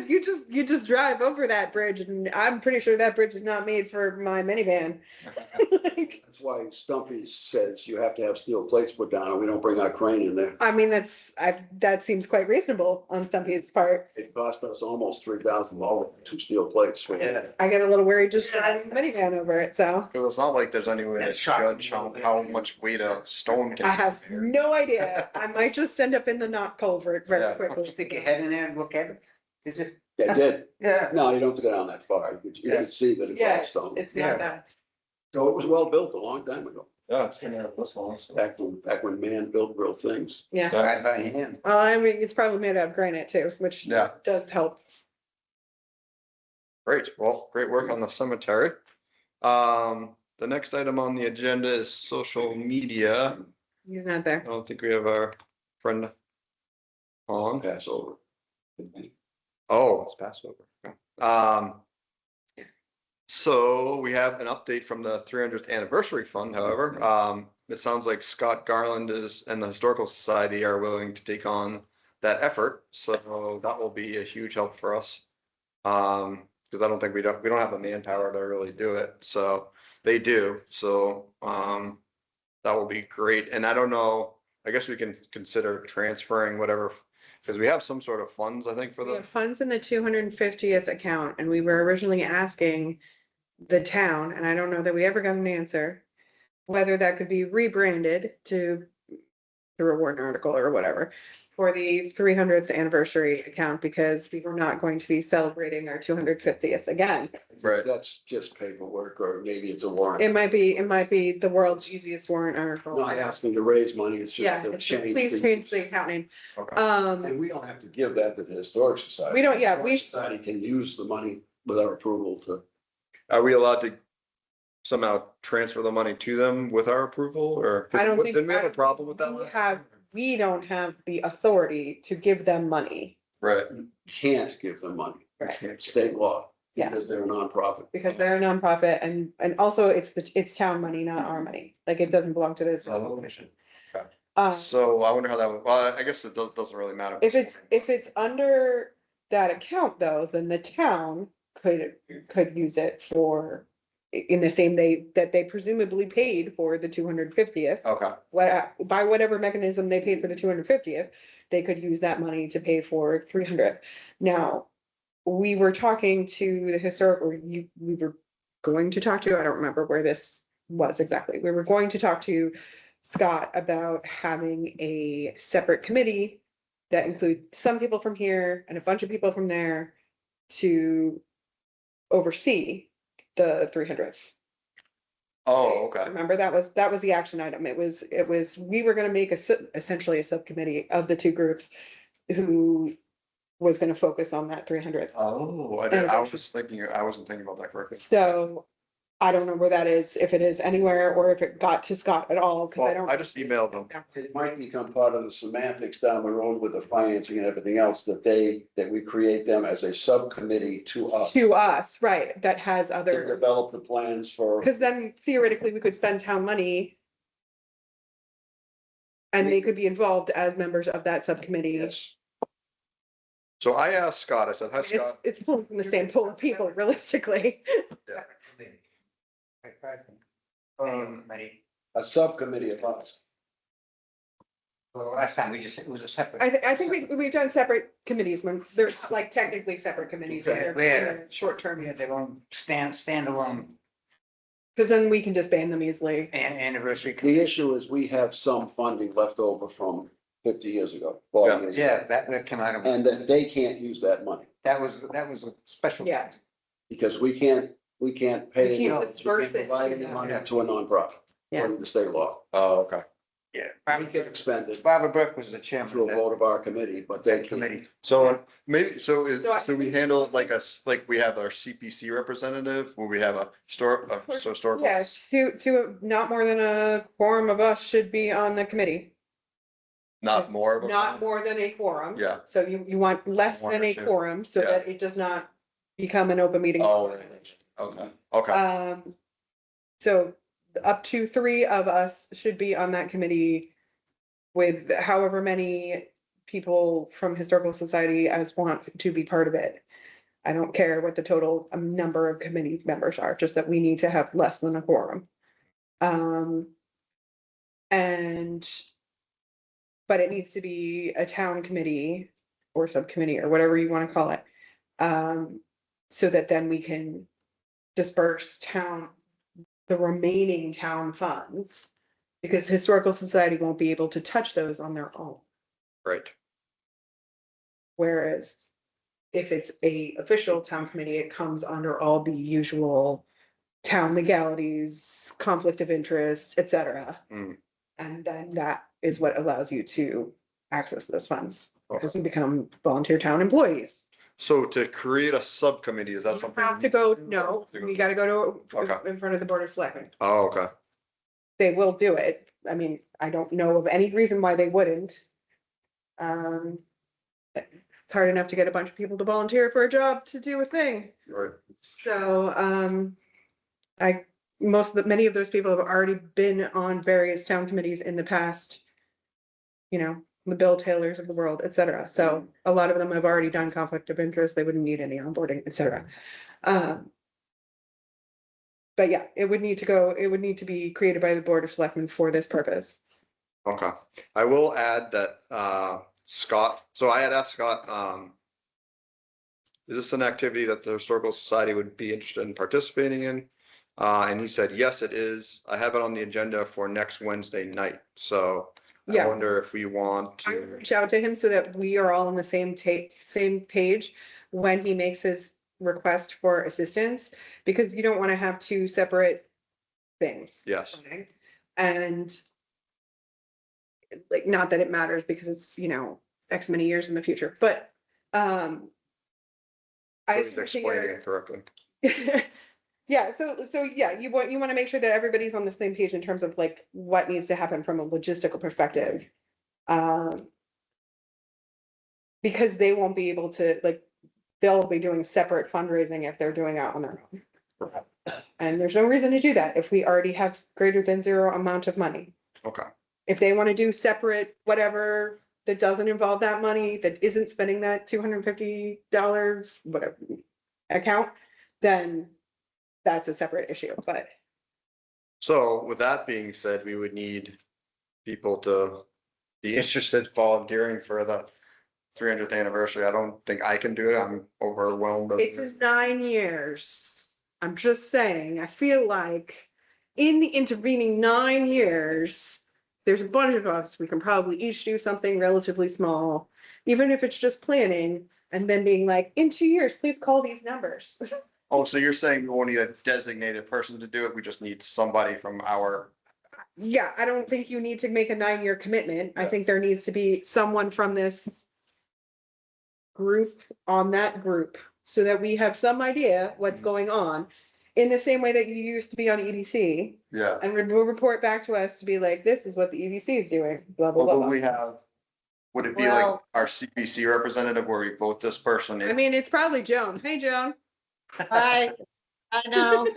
you just drive over that bridge and I'm pretty sure that bridge is not made for my minivan. Like, That's why Stumpy says you have to have steel plates put down and we don't bring our crane in there. I mean, that seems quite reasonable on Stumpy's part. It cost us almost $3,000 for 2 steel plates. for it. I get a little worried just driving the minivan over it, so Cause it's not like there's any way to That's shocking. judge how much weight a stone can. I have carry. no idea. I might just end up in the knot culvert very Yeah. quickly. Stick your head in there and look at it. Is it? They did. Yeah. No, you don't have to go down that far. You can Yes. see that it's Yeah, all stone. It's Yeah. not that. So it was well built a long time ago, Yeah, it's been there this long, so. back when man built real things. Yeah. Right by hand. Well, I mean, it's probably made out of granite too, which Yeah. does help. Great, well, great work on the cemetery. The next item on the agenda is social media. He's not I there. don't think we have our friend on. Passover. Oh, it's Passover. Okay. So we have an update from the 300th anniversary fund, however. It sounds like Scott Garland and the Historical Society are willing to take on that effort. So that will be a huge help for us. Because I don't think we don't have the manpower to really do it. So they do. So that will be great. And I don't know, I guess we can consider transferring whatever, because we have some sort of funds, I think, for We the. have funds in the 250th account and we were originally asking the town, and I don't know that we ever got an answer, whether that could be rebranded to through a warrant article or whatever for the 300th anniversary account, because we were not going to be celebrating our 250th again. Right. That's just paperwork, or maybe it's a warrant. It might be the world's easiest warrant article. Not asking to raise money, it's Yeah, just to it's just, change. please change the account name. Okay. And we don't have to give that to the Historic Society. We don't- yeah, The we- Historic Society can use the money with our approval to. Are we allowed to somehow transfer the money to them with our approval, or? I don't think. Didn't we have a problem with that last? We don't have the authority to give them money, Right. Can't give them money, right? state law. Yeah. Because they're a nonprofit. Because they're a nonprofit and also it's town money, not our money. Like it doesn't belong to this. So I wonder how that would, well, I guess it doesn't really matter. If it's under that account though, then the town could use it for, in the same day that they presumably paid for the 250th. Okay, By whatever mechanism they paid for the 250th, they could use that money to pay for 300th. Now, we were talking to the historical, we were going to talk to, I don't remember where this was exactly. We were going to talk to Scott about having a separate committee that include some people from here and a bunch of people from there to oversee the 300th. oh, okay, Remember, that was the action item. It was, we were gonna make essentially a subcommittee of the two groups who was gonna focus on that 300th. oh, I wasn't thinking about that correctly. So I don't know where that is, if it is anywhere or if it got to Scott at all, because I Well, don't. I just emailed them. It might become part of the semantics down the road with the financing and everything else that we create them as a subcommittee to us. To us, right, that has To other, develop the plans for. because then theoretically we could spend town money. And they could be involved as members of that subcommittee. Yes. So I asked Scott, I said, hi, It's, Scott. it's pulling from the same pool of people realistically. Committee. A subcommittee of us. Well, last time it was a separate. I think we've done separate committees when they're like technically separate committees. Yeah, They're short We term, had their own standalone because then we can disband them easily. anniversary. The committee. issue is we have some funding left over from 50 years ago. Yeah. 40 years ago. Yeah, that came out of, And that they can't use that money that was a special. Yeah. because we can't pay. We can't disperse it Provide to any them. money to a nonprofit, Yeah. according to state law. Oh, okay. Yeah. We can expend it Barbara Burke was the chairman through of a that vote of our committee, but they can't. committee. So maybe, so we So handle it like like we have our CPC representative, where we have a historical. Yes, not more than a quorum of us should be on the committee, Not more of a. not more than a quorum. Yeah. So you want less One than or a two. quorum so Yeah. that it does not become an open meeting. Oh, law right. violation. Okay, okay, So up to 3 of us should be on that committee with however many people from Historical Society as want to be part of it. I don't care what the total number of committee members are, just that we need to have less than a quorum. But it needs to be a town committee or subcommittee or whatever you want to call it. So that then we can disperse the remaining town funds. Because Historical Society won't be able to touch those on their own. right. Whereas if it's a official town committee, it comes under all the usual town legalities, conflict of interest, et cetera. Mm. And then that is what allows you to access those funds, Okay. because we become volunteer town employees. So to create a subcommittee, is that You something? have to go, no, you gotta go to, Okay. in front of the Board of Selectmen. Oh, okay. They will do it. I mean, I don't know of any reason why they wouldn't. It's hard enough to get a bunch of people to volunteer for a job to do a thing. Right. So, many of those people have already been on various town committees in the past. You know, the Bill Taylors of the world, et cetera. So a lot of them have already done conflict of interest. They wouldn't need any onboarding, et cetera. But yeah, it would need to be created by the Board of Selectmen for this purpose. Okay, I will add that, Scott, so I had asked Scott, is this an activity that the Historical Society would be interested in participating in? And he said, yes, it is. I have it on the agenda for next Wednesday night, so I Yeah. wonder if we want I to, would reach out to him so that we are all on the same page when he makes his request for assistance, because you don't want to have 2 separate things. yes, Okay? And like, not that it matters because it's, X many years in the future, but I please assume explaining it correctly. yeah, so yeah, you want to make sure that everybody's on the same page in terms of like what needs to happen from a logistical perspective. Because they won't be able to, like, they'll be doing separate fundraising if they're doing it on their own. And there's no reason to do that if we already have greater than 0 amount of money. Okay, If they want to do separate, whatever, that doesn't involve that money, that isn't spending that $250, whatever, account, then that's a separate issue, but So with that being said, we would need people to be interested volunteering for the 300th anniversary. I don't think I can do it. I'm overwhelmed. it's in 9 years. I'm just saying, I feel like in the intervening 9 years, there's a bunch of us, we can probably each do something relatively small, even if it's just planning, and then being like, in 2 years, please call these numbers. Oh, so you're saying we won't need a designated person to do it? We just need somebody from our, Yeah, I don't think you need to make a 9-year commitment. I Yeah. think there needs to be someone from this group on that group so that we have some idea what's going on. In the same way that you used to be on EDC yeah. and will report back to us to be like, this is what the EDC is doing, blah, blah, What blah. will blah. we have? Would it be like Well- our CPC representative where we vote this person I in? mean, it's probably Joan. Hey, Joan. I know,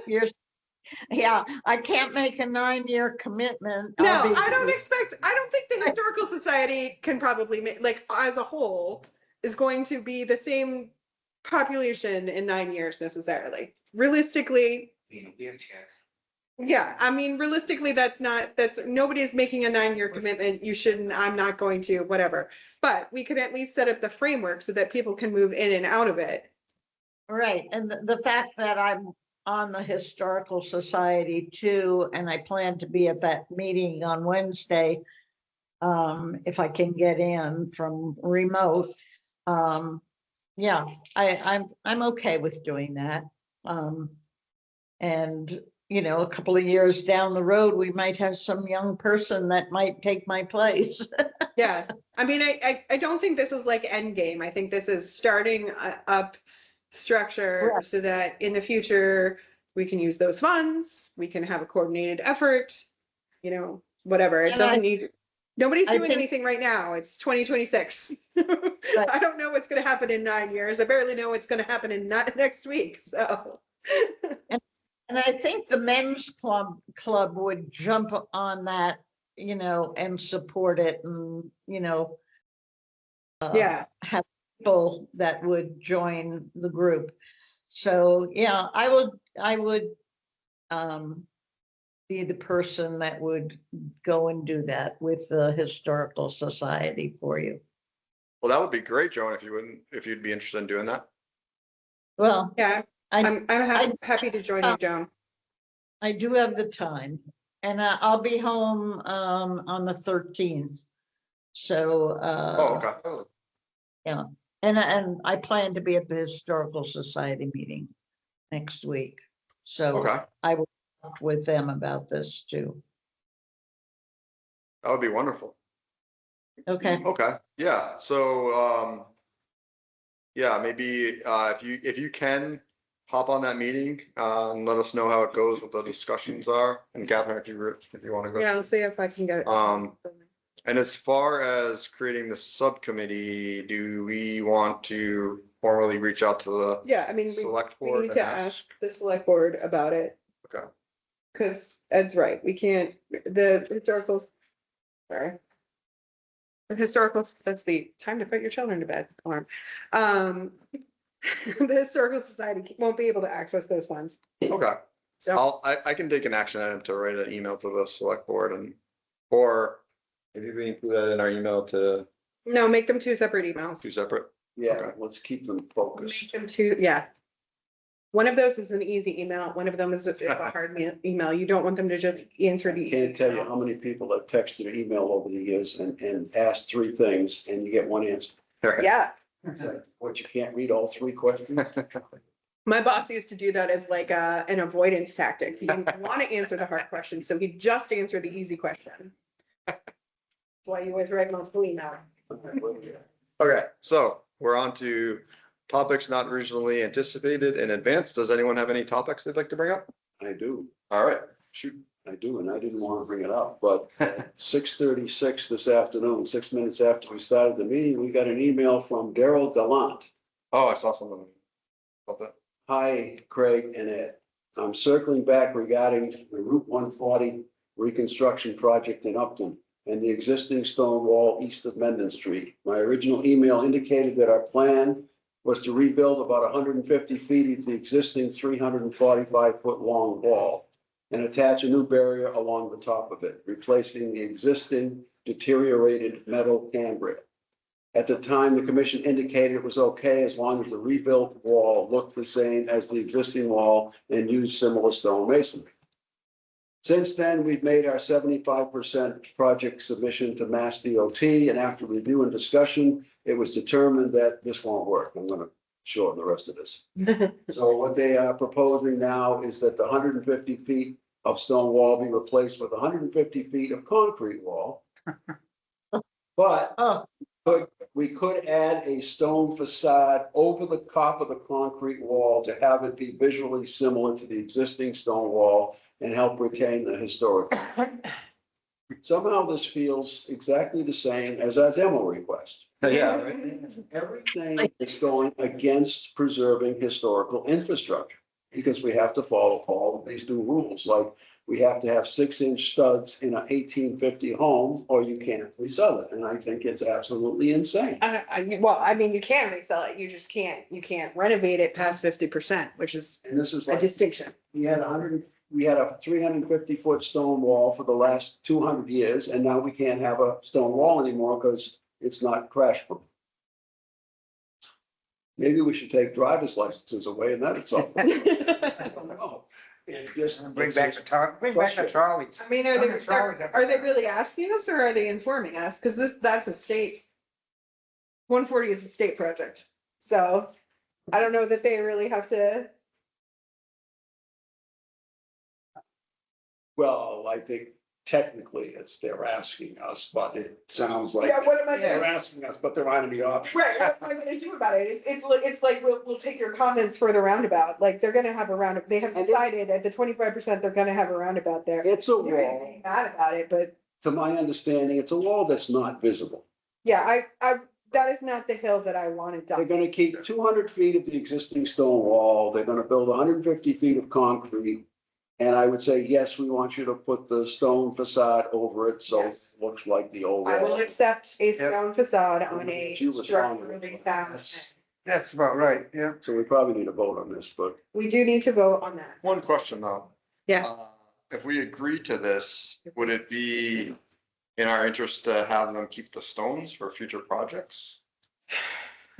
yeah, I can't make a 9-year commitment. No, I'll be- I don't think the Historical Society can probably make, like, as a whole, is going to be the same population in 9 years necessarily. Realistically, yeah, I mean, realistically, that's nobody's making a 9-year commitment. You shouldn't, I'm not going to, whatever. But we could at least set up the framework so that people can move in and out of it. Right, and the fact that I'm on the Historical Society too, and I plan to be at that meeting on Wednesday, if I can get in from remote. Yeah, I'm okay with doing that. And, you know, a couple of years down the road, we might have some young person that might take my place. Yeah, I mean, I don't think this is like end game. I think this is starting up structure Right. so that in the future, we can use those funds, we can have a coordinated effort, you know, whatever. It And I- doesn't need, nobody's I doing think- anything right now. It's 2026. I don't know what's gonna happen in 9 years. I barely know what's gonna happen in next week, so. And I think the men's club would jump on that, you know, and support it and, you know. Yeah, Have people that would join the group. So, yeah, I would be the person that would go and do that with the Historical Society for you. Well, that would be great, Joan, if you'd be interested in doing that. Well, yeah, I I'm happy to join you, Joan. I do have the time, and I'll be home on the 13th. So, Oh, okay. yeah, and I plan to be at the Historical Society meeting next week. So Okay, I will talk with them about this too. that would be wonderful. Okay, Okay, yeah, so, yeah, maybe, if you can hop on that meeting, and let us know how it goes, what the discussions are, and Catherine, if you want to go. Yeah, I'll see if I can get it. And as far as creating the subcommittee, do we want to formally reach out to the Yeah, I mean, we select we board need and to ask? ask the select board about it. Okay. Cause Ed's right, we can't, the historical, sorry. The historical, that's the time to put your children to bed alarm. The Historical Society won't be able to access those funds, Okay, so, I can take an action item to write an email to the select board or maybe we include that in our email to no, make them two separate emails. two separate. Yeah, Okay. let's keep them Make focused. them two, yeah. One of those is an easy email, one of them is a hard email, you don't want them to just answer I the. can't tell you how many people have texted or emailed over the years and asked 3 things and you get one answer. Yeah, It's like, what, you can't read all 3 questions? my boss used to do that as like an avoidance tactic. He didn't want to answer the hard questions, so he'd just answer the easy question. That's why you always write multiple emails. Okay, so we're on to topics not originally anticipated in advance. Does anyone have any topics they'd like to bring up? I do. All right, shoot. I do, and I didn't want to bring it up, but 6:36 this afternoon, 6 minutes after we started the meeting, we got an email from Daryl Gallant. Oh, I saw something about that. Hi, Craig and Ed. I'm circling back regarding the Route 140 reconstruction project in Upton and the existing stone wall east of Mendon Street. My original email indicated that our plan was to rebuild about 150 feet of the existing 345-foot long wall and attach a new barrier along the top of it, replacing the existing deteriorated metal handrail. At the time, the commission indicated it was okay as long as the rebuilt wall looked the same as the existing wall and used similar stone masonry. Since then, we've made our 75% project submission to Mass DOT, and after review and discussion, it was determined that this won't work. I'm gonna shorten the rest of this. So what they are proposing now is that the 150 feet of stone wall be replaced with 150 feet of concrete wall. But Oh, we could add a stone facade over the top of the concrete wall to have it be visually similar to the existing stone wall and help retain the historic. Somehow this feels exactly the same as our demo request. Yeah, right. Everything is going against preserving historical infrastructure because we have to follow all of these new rules. Like we have to have 6-inch studs in an 1850 home or you can't resell it. And I think it's absolutely insane. Well, I mean, you can resell it, you just can't, you can't renovate it past 50%, which is And this is a like, distinction. we had a 350-foot stone wall for the last 200 years, and now we can't have a stone wall anymore because it's not crash proof. Maybe we should take driver's licenses away and that's all. I don't know. It's just. Bring back the trolleys. I mean, are they really asking us or are they informing us? Because that's a state. 140 is a state project, so I don't know that they really have to. Well, I think technically they're asking us, but it sounds like Yeah, what am I they're gonna, asking us, but there aren't any options. right, what am I gonna do about it? It's like, we'll take your comments for the roundabout, like, they're gonna have a roundabout, they have And it- decided at the 25%, they're gonna have a roundabout there. It's a You're gonna wall, be mad about it, but to my understanding, it's a wall that's not visible. yeah, that is not the hill that I wanted They're done. gonna keep 200 feet of the existing stone wall, they're gonna build 150 feet of concrete. And I would say, yes, we want you to put the stone facade over it, so it Yes. looks like the old I will wall. accept a stone facade on a She was wrong. structurally sound. That's- That's about right, yeah. So we probably need a vote on this, but We do need to vote on that. One question though. Yeah. If we agree to this, would it be in our interest to have them keep the stones for future projects?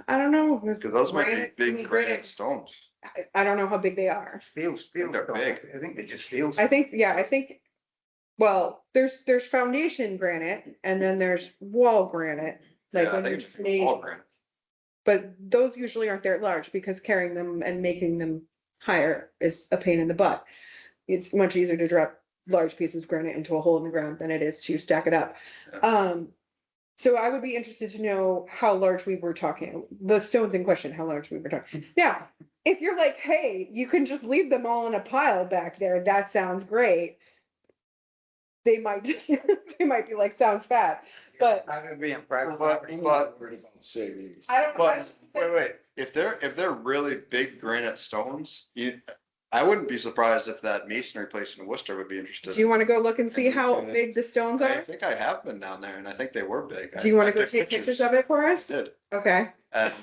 I don't know. Because those might Granite- be I mean, big granite- granite stones. I don't know how big they are. Feels. they're big. I think they just feels. I think, well, there's foundation granite and then there's wall granite. Like Yeah, I when think you it's say- all granite. But those usually aren't that large because carrying them and making them higher is a pain in the butt. It's much easier to drop large pieces of granite into a hole in the ground than it is to stack it up. So I would be interested to know how large we were talking, the stones in question, how large we were talking. Now, if you're like, hey, you can just leave them all in a pile back there, that sounds great. They might, they might be like, sounds fat, but Not gonna be on private But- property. but- worried about saving. I don't. But wait, if they're really big granite stones, I wouldn't be surprised if that masonry place in Worcester would be interested. Do you want to go look and see how Okay. big the stones I are? think I have been down there and I think they were big. Do you want I to go took take pictures of it for I us? did. Okay, And,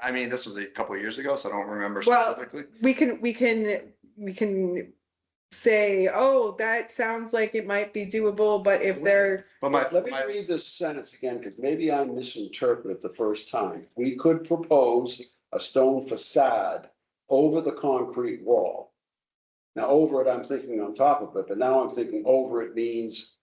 I mean, this was a couple of years ago, so I don't remember Well, specifically. we can say, oh, that sounds like it might be doable, but if they're, But Let me my, read this sentence again, because maybe I misinterpreted it the first time. We could propose a stone facade over the concrete wall. Now, over it, I'm thinking on top of it, but now I'm thinking over it means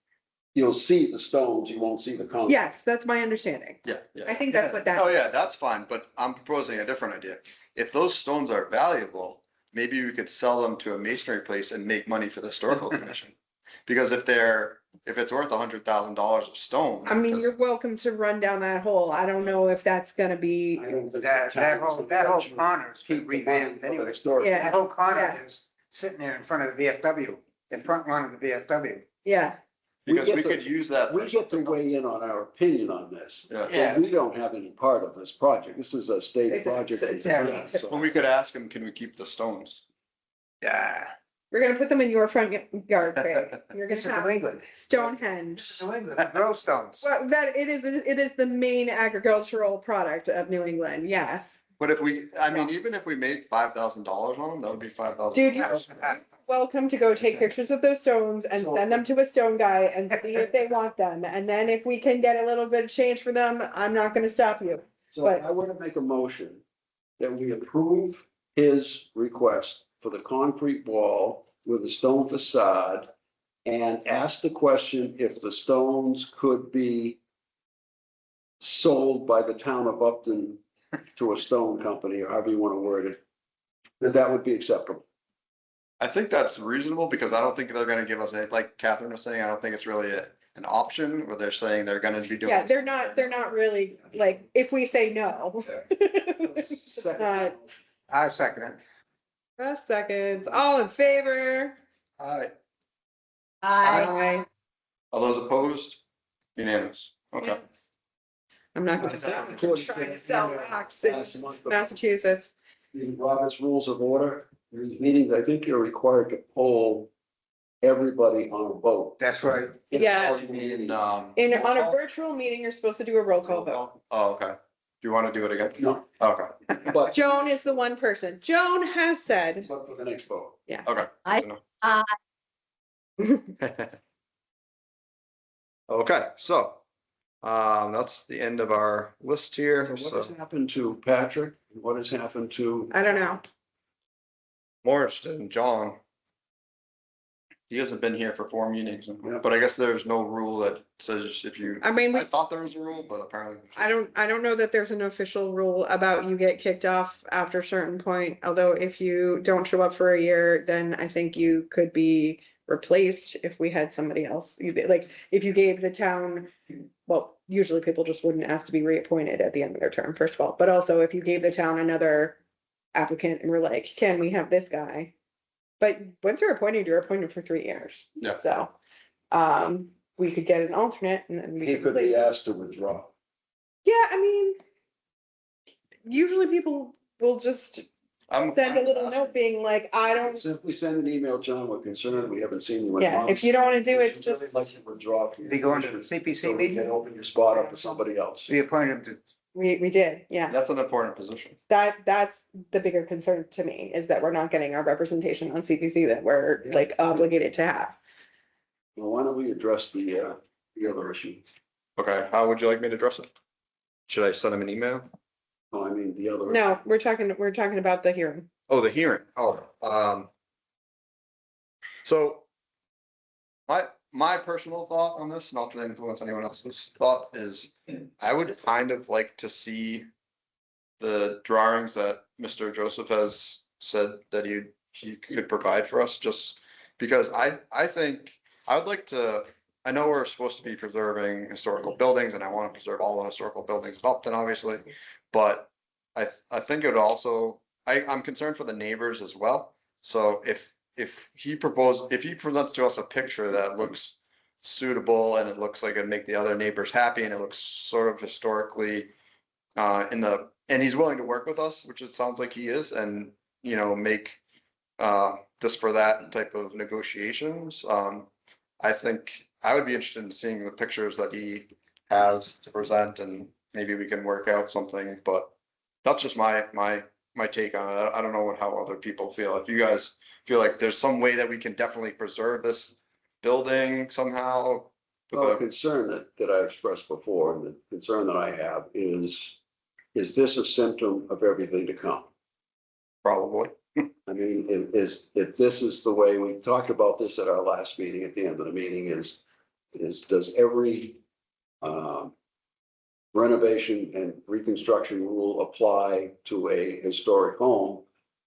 you'll see the stones, you won't see the concrete. yes, that's my understanding. yeah, yeah. I think that's what that. Oh, yeah, that's fine, but I'm proposing a different idea. If those stones are valuable, maybe we could sell them to a masonry place and make money for the historical commission. Because if it's worth $100,000 of stone. I mean, you're welcome to run down that hole. I don't know if that's gonna be, I don't think That the town's whole gonna corner is keep the money revamped for the anyway. historic. Yeah. That whole corner Yeah. is sitting there in front of the VFW, in front lawn of the VFW. yeah. Because We we get to- could use that. We for get to something else. weigh in on our opinion on this. Yeah. Yeah. But we don't have any part of this project. This is a state It's a- project. it's a- So- Well, we could ask them, can we keep the stones? Yeah. We're gonna put them in your front yard, Craig. You're This is gonna New have England. Stonehenge. New England, grow stones. Well, that it is the main agricultural product of New England, yes. But if we, I mean, even if we made $5,000 on them, that would be $5,000. Dude, you're welcome to go take pictures of those stones and send them to a stone guy and see if they want them. And then if we can get a little bit of change for them, I'm not gonna stop you. So But- I want to make a motion that we approve his request for the concrete wall with a stone facade and ask the question if the stones could be sold by the town of Upton to a stone company, or however you want to word it, that would be acceptable. I think that's reasonable because I don't think they're gonna give us a, like Catherine was saying, I don't think it's really an option where they're saying they're gonna be doing. Yeah, they're not really, like, if we say no. It's not- I second it. Russ seconds, all in favor? Aye. Aye. All those opposed? Unanimous. Okay. I'm not gonna say, I'm trying to sell rocks in Massachusetts. The Robert's Rules of Order, these meetings, I think you're required to poll everybody on a vote. That's right. Yeah. In, On a virtual meeting, you're supposed to do a roll call vote. Oh, okay. Do you want to do it again? No, Okay. but, Joan is the one person. Joan has said, but for the next vote. Okay. I- Okay, so, that's the end of our list So here. what So has happened to Patrick? What has happened to? I don't know. more interested in John. He hasn't been here for 4 meetings, Yeah. but I guess there's no rule that says if you, I mean, I thought there was a rule, but apparently. I don't know that there's an official rule about you get kicked off after a certain point. Although if you don't show up for a year, then I think you could be replaced if we had somebody else. Like if you gave the town, well, usually people just wouldn't ask to be reappointed at the end of their term, first of all. But also if you gave the town another applicant and we're like, can we have this guy? But once you're appointed for 3 years. Yeah. So, we could get an alternate and then we He could could replace be him. asked to withdraw. Yeah, I mean, usually people will just I'm send a fine little with note being like, I don't, Simply send an email, John, we're concerned, we haven't seen you in yeah, months. if you don't wanna do Would it, you just, really like to withdraw. from your Be going to the position CPC so we meeting? can open your spot up to somebody else. We appointed him to, we did, yeah. That's an important position. That's the bigger concern to me, is that we're not getting our representation on CPC that we're like obligated to have. Well, why don't we address the other issue? Okay, how would you like me to address it? Should I send him an email? Oh, I mean, the other. No, we're talking about the hearing. Oh, the hearing. So my personal thought on this, not to influence anyone else's thought, is I would kind of like to see the drawings that Mr. Joseph has said that he could provide for us, just because I think I would like to, I know we're supposed to be preserving historical buildings and I want to preserve all the historical buildings in Upton, obviously, but I think it would also, I'm concerned for the neighbors as well. So if he presents to us a picture that looks suitable and it looks like it'd make the other neighbors happy and it looks sort of historically and he's willing to work with us, which it sounds like he is, and make this for that type of negotiations. I think I would be interested in seeing the pictures that he has to present, and maybe we can work out something, but that's just my take on it. I don't know how other people feel. If you guys feel like there's some way that we can definitely preserve this building somehow. Well, the concern that I expressed before, and the concern that I have is this a symptom of everything to come? Probably. I mean, if this is the way, we talked about this at our last meeting, at the end of the meeting, does every renovation and reconstruction rule apply to a historic home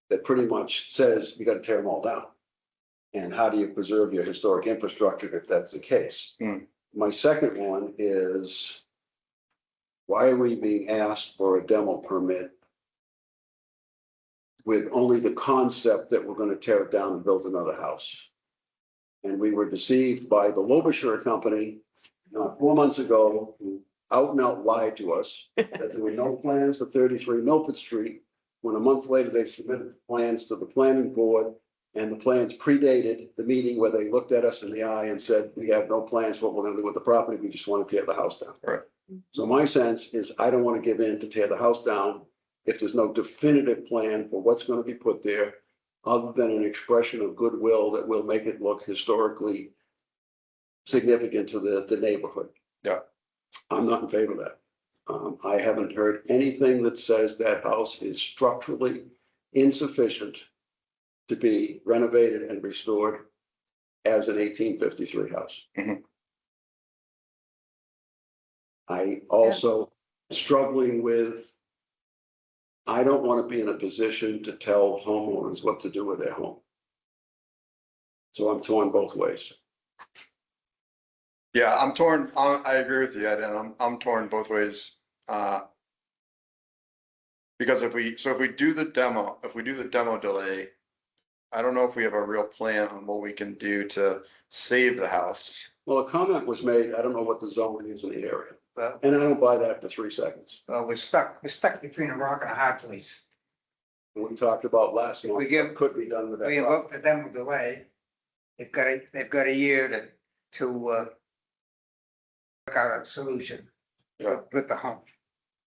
that pretty much says you gotta tear them all down? And how do you preserve your historic infrastructure if that's the case? My second one is, why are we being asked for a demo permit with only the concept that we're gonna tear it down and build another house? And we were deceived by the Lobasher company 4 months ago, who out and out lied to us that there were no plans for 33 Milford Street, when a month later they submitted plans to the planning board And the plans predated the meeting where they looked at us in the eye and said, we have no plans for what we're gonna do with the property, we just want to tear the house down. Right. So my sense is I don't want to give in to tear the house down if there's no definitive plan for what's gonna be put there, other than an expression of goodwill that will make it look historically significant to the neighborhood. Yeah. I'm not in favor of that. I haven't heard anything that says that house is structurally insufficient to be renovated and restored as an 1853 house. Mhm. I also struggling with, I don't want to be in a position to tell homeowners what to do with their home. So I'm torn both ways. Yeah, I'm torn. I agree with you, Ed, and I'm torn both ways. Because if we do the demo delay, I don't know if we have a real plan on what we can do to save the house. Well, a comment was made, I don't know what the zoning is in the area, Well, and I don't buy that for 3 seconds. we're stuck between a rock and a hard place. We talked about last month, We give- what could be done with that. We invoke the demo delay. They've got a year to work out a solution Yeah. with the home.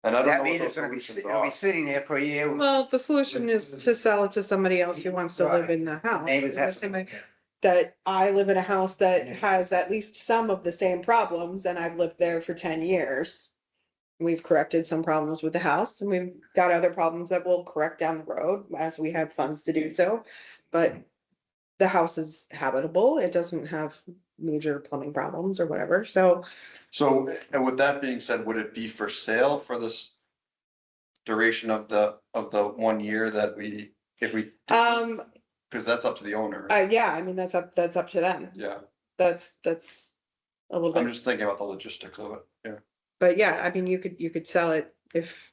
And I don't That know means what it's those gonna be, solutions it'll be are. sitting there for a year. Well, the solution is to sell it to somebody else who wants to live in the house. Neighbors have The same way to. that I live in a house that Yeah. has at least some of the same problems, and I've lived there for 10 years. We've corrected some problems with the house, and we've got other problems that we'll correct down the road as we have funds to do so. But the house is habitable. It doesn't have major plumbing problems or whatever. So So, and with that being said, would it be for sale for this duration of the 1 year that if we, because that's up to the owner. yeah, I mean, that's up to them. Yeah, That's a little I'm bit, just thinking about the logistics of it. Yeah. but yeah, I mean, you could sell it if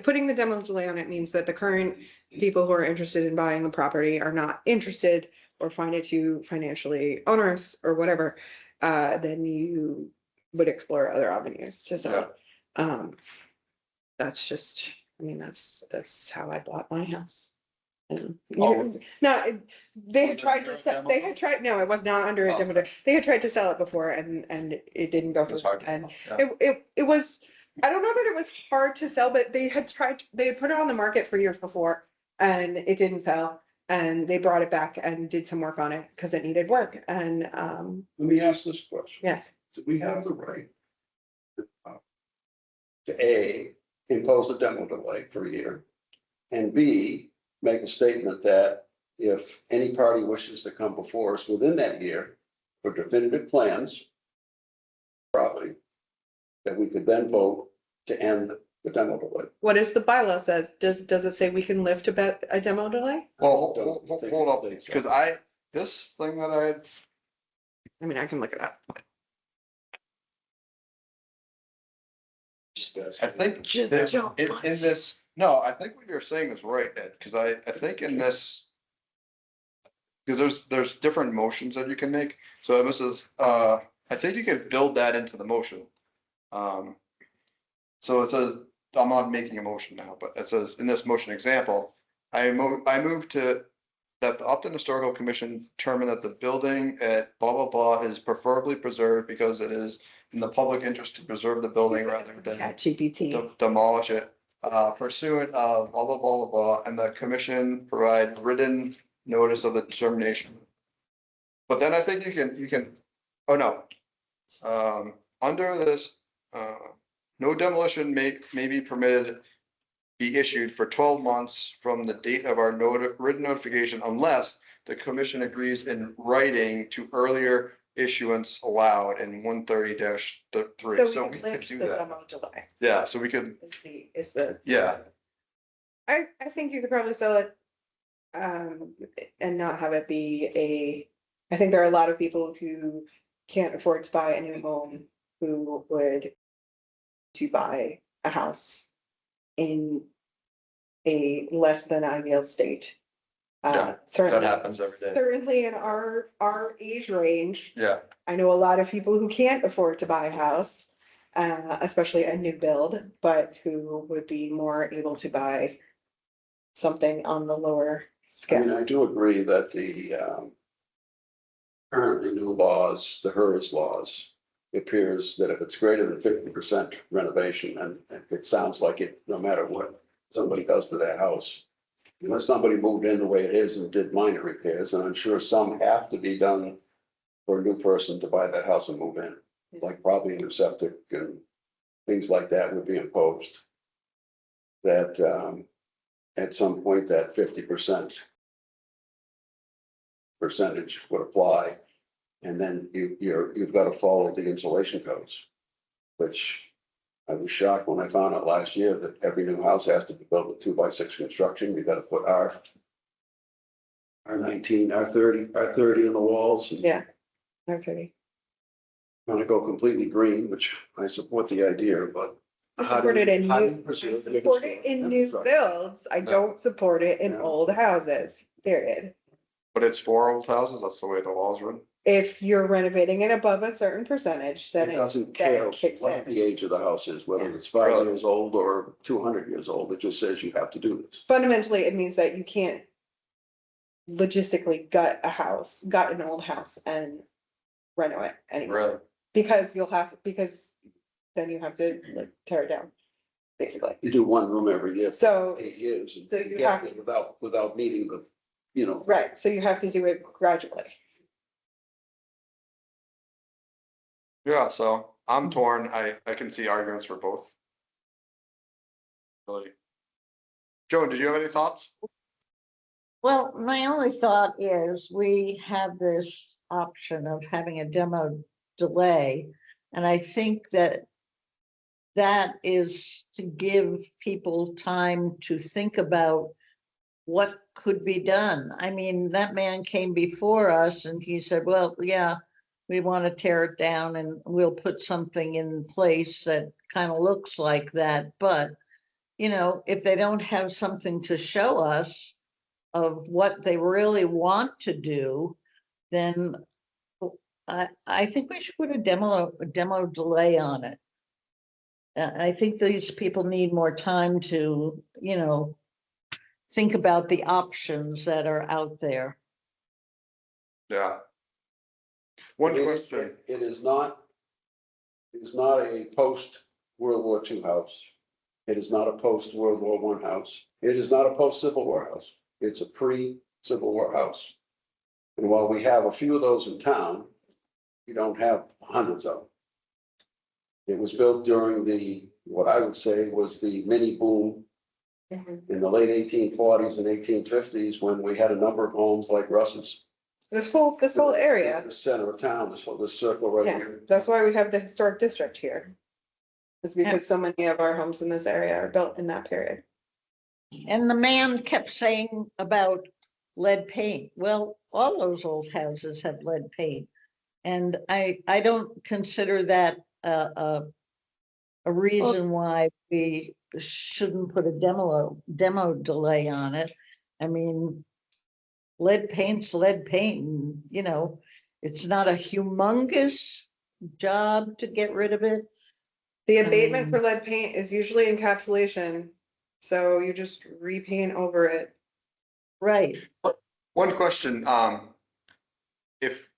putting the demo delay on it means that the current people who are interested in buying the property are not interested or find it too financially onerous or whatever, then you would explore other avenues to sell it. That's just, I mean, that's how I bought my house. And Oh. no, they had Was it tried under to a sell, demo? they had tried, no, it was not under a Oh, demo. okay. They had tried to sell it before and it didn't go It's through. hard to And sell, yeah. it was, I don't know that it was hard to sell, but they had put it on the market for years before and it didn't sell. And they brought it back and did some work on it because it needed work. And Let me ask this question. yes, Do we have the right to A, impose a demo delay for a year, and B, make a statement that if any party wishes to come before us within that year for definitive plans, property, that we could then vote to end the demo delay? what is the bylaw says? Does it say we can lift a demo delay? Well, Don't hold think up, it states because this thing that I had, I mean, I can look it up. I think Just that don't in watch. this, no, I think what you're saying is right, Ed, because I think in this, because there's different motions that you can make. So this is, I think you could build that into the motion. So it says, I'm not making a motion now, but it says in this motion example, I move to that the Upton Historical Commission determine that the building at blah, blah, blah is preferably preserved because it is in the public interest to preserve the building rather than Chat GPT. demolish it, pursuant of blah, blah, blah, blah, blah, and the commission provide written notice of the determination. But then I think you can, oh no. Under this, no demolition may be permitted, be issued for 12 months from the date of our written notification unless the commission agrees in writing to earlier issuance allowed in 130-3. So we could lift do the that. demo delay. Yeah, so we could, Is the. yeah, I think you could probably sell it, and not have it be I think there are a lot of people who can't afford to buy a new home who would to buy a house in a less than ideal state. Yeah, Certainly, happens every day. certainly in our age range, yeah, I know a lot of people who can't afford to buy a house, especially a new build, but who would be more able to buy something on the lower scale. I do agree that the currently new laws, the HERS laws, it appears that if it's greater than 50% renovation, and it sounds like it, no matter what somebody does to their house, unless somebody moved in the way it is and did minor repairs, and I'm sure some have to be done for a new person to buy that house and move in, like probably a new septic and things like that would be imposed. That at some point that 50% percentage would apply. And then you've got to follow the insulation codes, which I was shocked when I found out last year that every new house has to be built with 2x6 construction. We got to put our 19, our 30 in the walls. Yeah. Okay. Want to go completely green, which I support the idea, but. I how do support it you- in how do new, you I preserve the support it in new infrastructure? builds. I don't support it in Yeah. old houses, period. But it's for old houses, that's the way the law's written. If you're renovating it above a certain percentage, then It it doesn't care kicks what in. the age of the house is, whether Yeah. it's 5 Really? years old or 200 years old. It just says you have to do this. Fundamentally, it means that you can't logistically gut an old house and reno it anymore. Really? Because then you have to like tear it down, basically. You do one room every year, So, 8 years. and so you get have it to- without meeting the, right, so you have to do it gradually. Yeah, so I'm torn. I can see arguments for both. Really. Joan, did you have any thoughts? Well, my only thought is we have this option of having a demo delay. And I think that is to give people time to think about what could be done. I mean, that man came before us and he said, well, yeah, we want to tear it down and we'll put something in place that kind of looks like that. But, if they don't have something to show us of what they really want to do, then I think we should put a demo delay on it. I think these people need more time to, think about the options that are out there. Yeah. One It- question. It is not a post-World War II house. It is not a post-World War I house. It is not a post-Civil War house. It's a pre-Civil War house. And while we have a few of those in town, we don't have hundreds of them. It was built during what I would say was the mini boom in the late 1840s and 1850s, when we had a number of homes like Russ's. This whole area, The center of town, this circle right yeah, here. that's why we have the historic district here. It's because so many of our homes in this area are built in that period. And the man kept saying about lead paint. Well, all those old houses have lead paint. And I don't consider that a reason why we shouldn't put a demo delay on it. I mean, lead paint's lead paint, and, it's not a humongous job to get rid of it. The abatement for lead paint is usually encapsulation, so you just repaint over it. Right. One question, if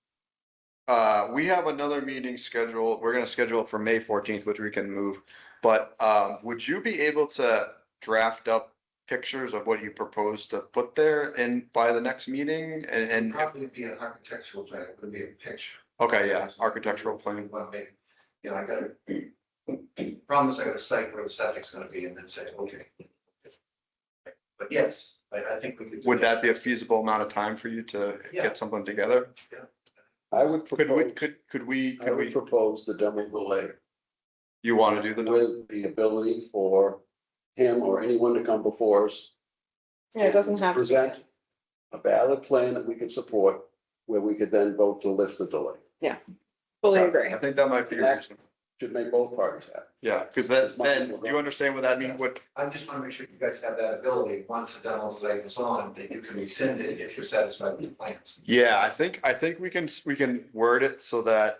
we have another meeting scheduled, we're gonna schedule it for May 14th, which we can move. But would you be able to draft up pictures of what you propose to put there by the next meeting? And Probably be an architectural plan, it would be a picture. okay, yeah, architectural plan. Well, maybe, I gotta, problem is I gotta cite where the septic's gonna be and then say, okay. But yes, I think we could. do Would that be a feasible amount of time for you to Yeah. get something together? I would Could we, propose, could we, I would propose the demo delay you want to do the? with the ability for him or anyone to come before us. Yeah, it doesn't have to be. Present a valid plan that we could support, where we could then vote to lift the delay. Fully agree. I think that might be reasonable. Should make both parties happy. Yeah, because then, do you understand what that means? What, I just wanna make sure you guys have that ability, once the demo delay is on, that you can rescind it if you're satisfied with the plans. yeah, I think we can word it so that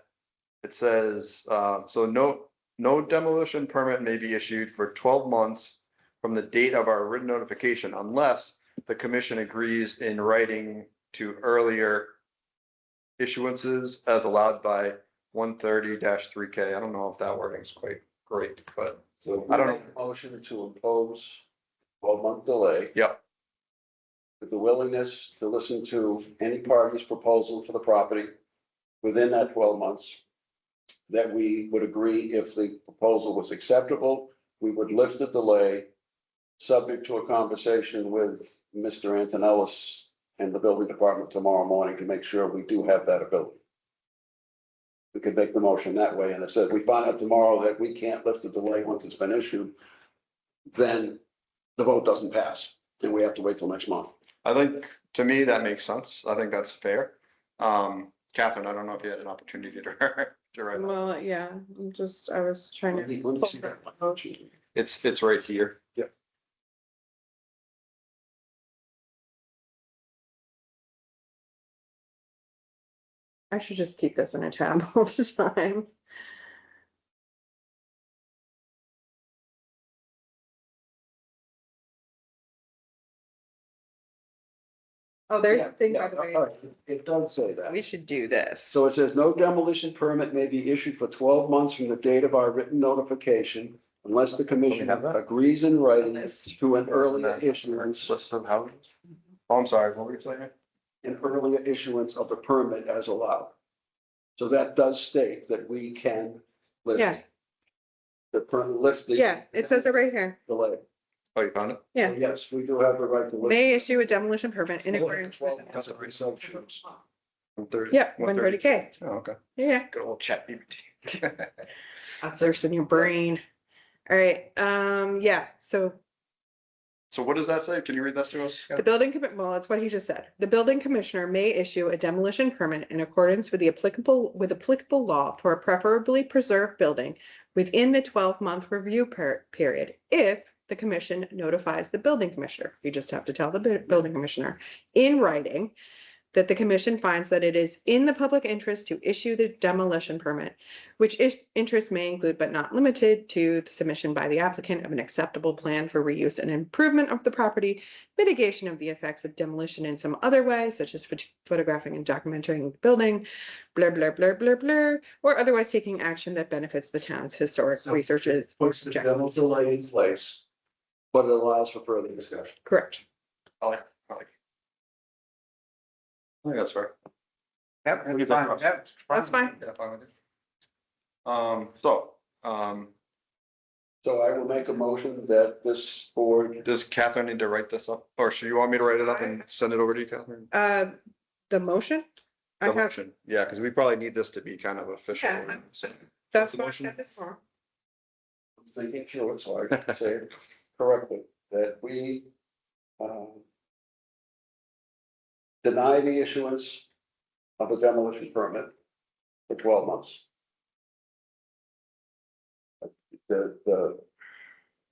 it says, so no demolition permit may be issued for 12 months from the date of our written notification unless the commission agrees in writing to earlier issuances as allowed by 130-3K. I don't know if that wording is quite great, but So I don't know. make a motion to impose 12-month delay Yep. with the willingness to listen to any party's proposal for the property within that 12 months. That we would agree if the proposal was acceptable, we would lift the delay, subject to a conversation with Mr. Antonellis and the building department tomorrow morning to make sure we do have that ability. We could make the motion that way, and it said, we find out tomorrow that we can't lift the delay once it's been issued, then the vote doesn't pass, and we have to wait till next month. I think, to me, that makes sense. I think that's fair. Catherine, I don't know if you had an opportunity to write that. Well, yeah, I was trying Let to. me see that motion. It's right here. Yep. I should just keep this in a tab all the time. Oh, there's a thing, by the way, It does say that. we should do this. So it says, no demolition permit may be issued for 12 months from the date of our written notification unless the commission have that? agrees in writing List. to an earlier issuance, List of houses. Oh, I'm sorry, what were you saying? an earlier issuance of the permit as allowed. So that does state that we can lift. Yeah. Lift the. Yeah, it says it right here. Delay. Oh, you found it? Yeah. So yes, we do have the right to. lift. May issue a demolition permit in accordance with. 12 months of assumptions. 130. Yeah, 130K. Oh, okay. Yeah, Good old chat GPT. that's there's in your brain. All right, yeah, so So what does that say? Can you read that to us? the building commit, well, that's what he just said. The building commissioner may issue a demolition permit in accordance with the applicable law for a preferably preserved building within the 12-month review period if the commission notifies the building commissioner. You just have to tell the building commissioner in writing that the commission finds that it is in the public interest to issue the demolition permit, which interest may include but not limited to the submission by the applicant of an acceptable plan for reuse and improvement of the property, mitigation of the effects of demolition in some other way, such as photographing and documenting the building, blur, blur, blur, blur, blur, or otherwise taking action that benefits the town's historic So researches. Puts the demo delay in place, but it allows for further discussion. Correct. I like it. I think that's fair. Yep, What do you that's think, fine. Russ? Yep, it's That's fine. Yeah, fine with you. So I will make a motion that this board, Does Catherine need to write this up? Or should you want me to write it up and send it over to you, Catherine? The motion? I The have, motion. Yeah, because we probably need this to be kind of official. Yeah. So- that's the what I motion? said this morning. I'm thinking through it, so I can say it correctly, that we deny the issuance of a demolition permit for 12 months. The.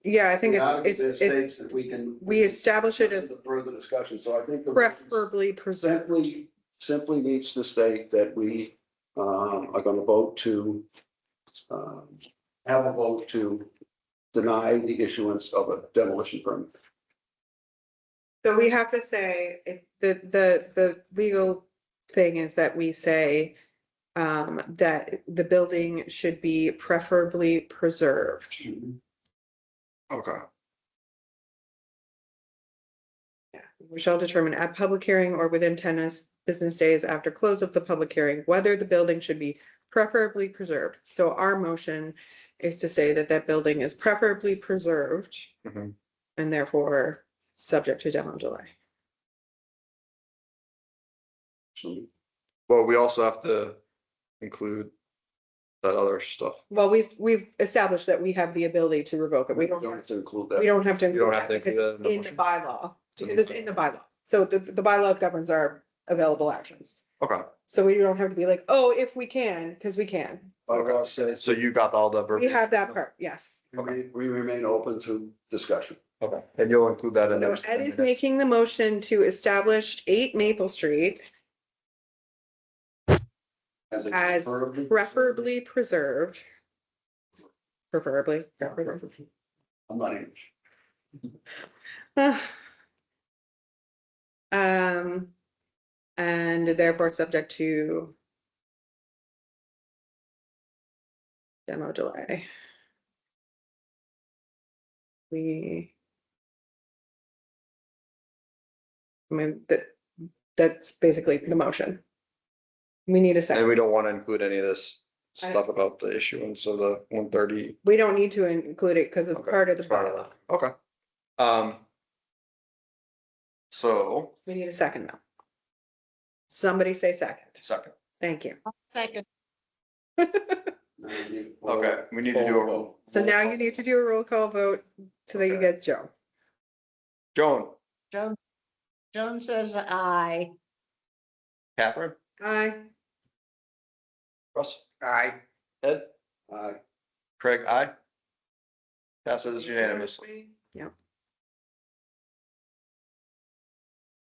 Yeah, I think the article there it's states that we can. we establish it as listen to further discussion, so I think. the preferably preserved. simply needs to state that we are gonna vote to have a vote to deny the issuance of a demolition permit. So we have to say, if the legal thing is that we say that the building should be preferably preserved. Okay. We shall determine at public hearing or within 10 business days after close of the public hearing, whether the building should be preferably preserved. So our motion is to say that that building is preferably preserved Mhm. and therefore subject to demo delay. Well, we also have to include that other stuff. Well, we've established that we have the ability to revoke it. We don't have to include we that. don't have to. You don't have to include include that in the in the motion? bylaw, because it's in the bylaw. So the bylaw governs our available actions. Okay, So we don't have to be like, oh, if we can, because we can. Bylaw says so you got all the We verbiage? have that part, yes. we remain open to discussion. Okay, and you'll include that in So there. Ed is making the motion to establish 8 Maple Street a as preferably preserved. Preferably. I'm not English. And therefore subject to demo delay. I mean, that's basically the motion. We need a And second. we don't want to include any of this I- stuff about the issuance of the 130. We don't need to include it because it's Okay, part of the it's part of bylaw. that. Okay. So, We need a second though. Somebody say second. second. Thank you. Second, Okay, we need to do a roll. So now you need to do a roll call vote so that you Okay. get Joe. Joan, Joan says aye. Catherine, Aye. Russ, Aye. Ed, Aye. Craig, aye. Passes unanimously. Yep.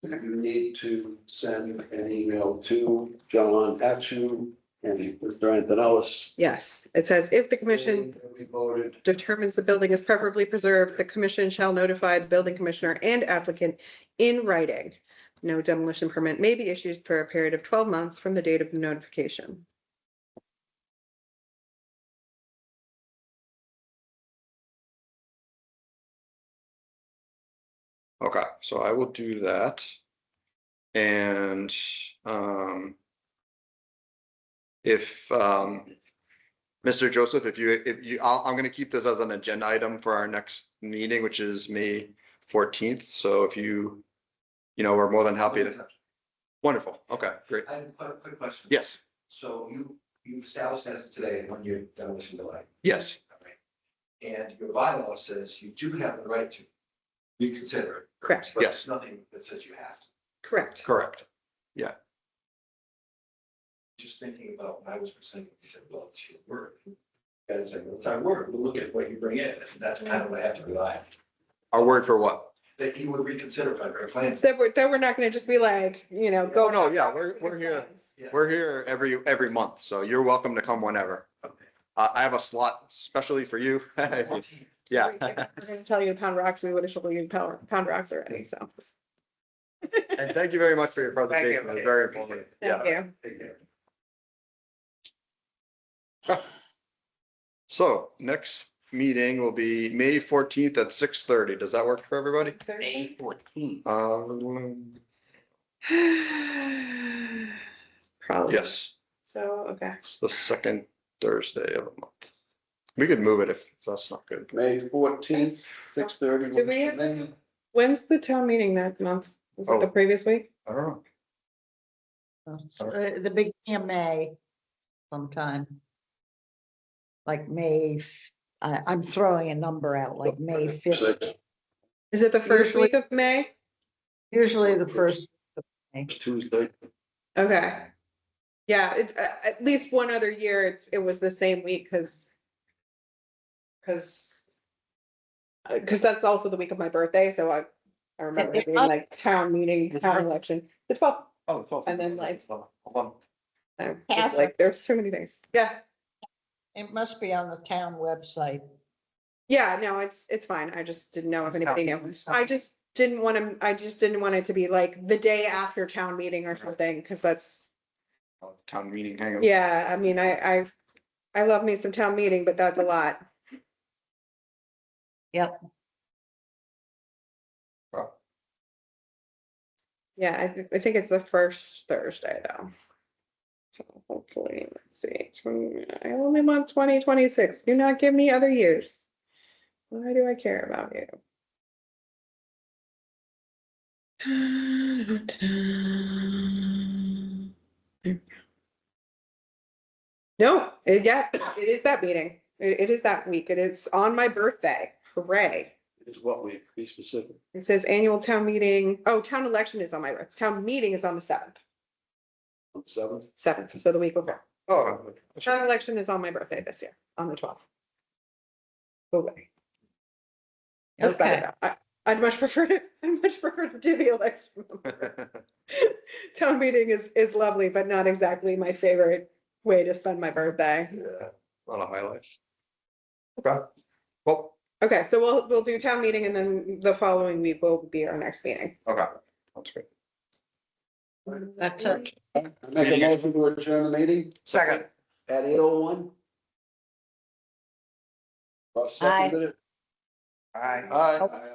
You need to send an email to John Atchu and Mr. Antonellis. Yes, it says if the commission We voted. determines the building is preferably preserved, the commission shall notify the building commissioner and applicant in writing. No demolition permit may be issued for a period of 12 months from the date of notification. Okay, so I will do that. And, if, Mr. Joseph, if you, I'm gonna keep this as an agenda item for our next meeting, which is May 14th. So if you we're more than happy to, wonderful. Okay, great. I have a quick question. Yes, So you've established as of today 1 year demolition delay. yes, Right. And your bylaw says you do have the right to reconsider it. Correct, But Yes. there's nothing that says you have to. correct. correct. Just thinking about when I was presenting, he said, well, it's your word. Guys say, well, it's our word. We'll look at what you bring in. And that's kind of what I have to rely on. Our word for what? That you would reconsider if I bring a plan. That we're not gonna just be like, go. Oh, no, yeah, we're here. Yeah. We're here every month, so you're welcome to come whenever. Okay. I have a slot especially for you. Yeah. We're gonna tell you to pound rocks, we would have told you to pound rocks already, so. And thank you very much for your Thank you. presentation. It was very informative. Thank Yeah. you. Take care. So next meeting will be May 14th at 6:30. Does that work for everybody? May 14th. Probably. Yes, So, okay. it's the second Thursday of the month. We could move it if that's not good. May 14th, 6:30. Do we- When's the town meeting that month? Was it the Oh. previous week? I don't know. The beginning of May sometime. Like May, I'm throwing a number out, like May 5th, Is it the first Usually- week of May? usually the first. Tuesday. Okay. Yeah, at least one other year, it was the same week, because that's also the week of my birthday, so I remember it being like town meeting, town election, the 12th. Oh, the 12th. And then, like- Hold on. It's like, there's too many things. Yeah, It must be on the town website. yeah, no, it's fine. I just didn't know if anybody knew. I just didn't want it to be like the day after town meeting or something, because that's, Town meeting, hang on. yeah, I mean, I love me some town meeting, but that's a lot. Yep. Yeah, I think it's the first Thursday though. So hopefully, let's see, I only want 2026. Do not give me other years. Why do I care about you? No, yeah, it is that meeting. It is that week. It is on my birthday. Hooray. Is what we, be specific. It says annual town meeting. Oh, town election is on my birthday. Town meeting is on the 7th. On 7th. 7th, so the week before. Oh, Town election is on my birthday this year, on the 12th. Okay. That's better though. I'd much prefer to do the election. Town meeting is lovely, but not exactly my favorite way to spend my birthday. yeah, a lot of highlights. Okay, well, Okay, so we'll do town meeting and then the following week will be our next meeting. okay, that's great. That's it. Make a motion to adjourn the meeting Second. at 8:01. Russ seconded it. Aye. Aye. Aye.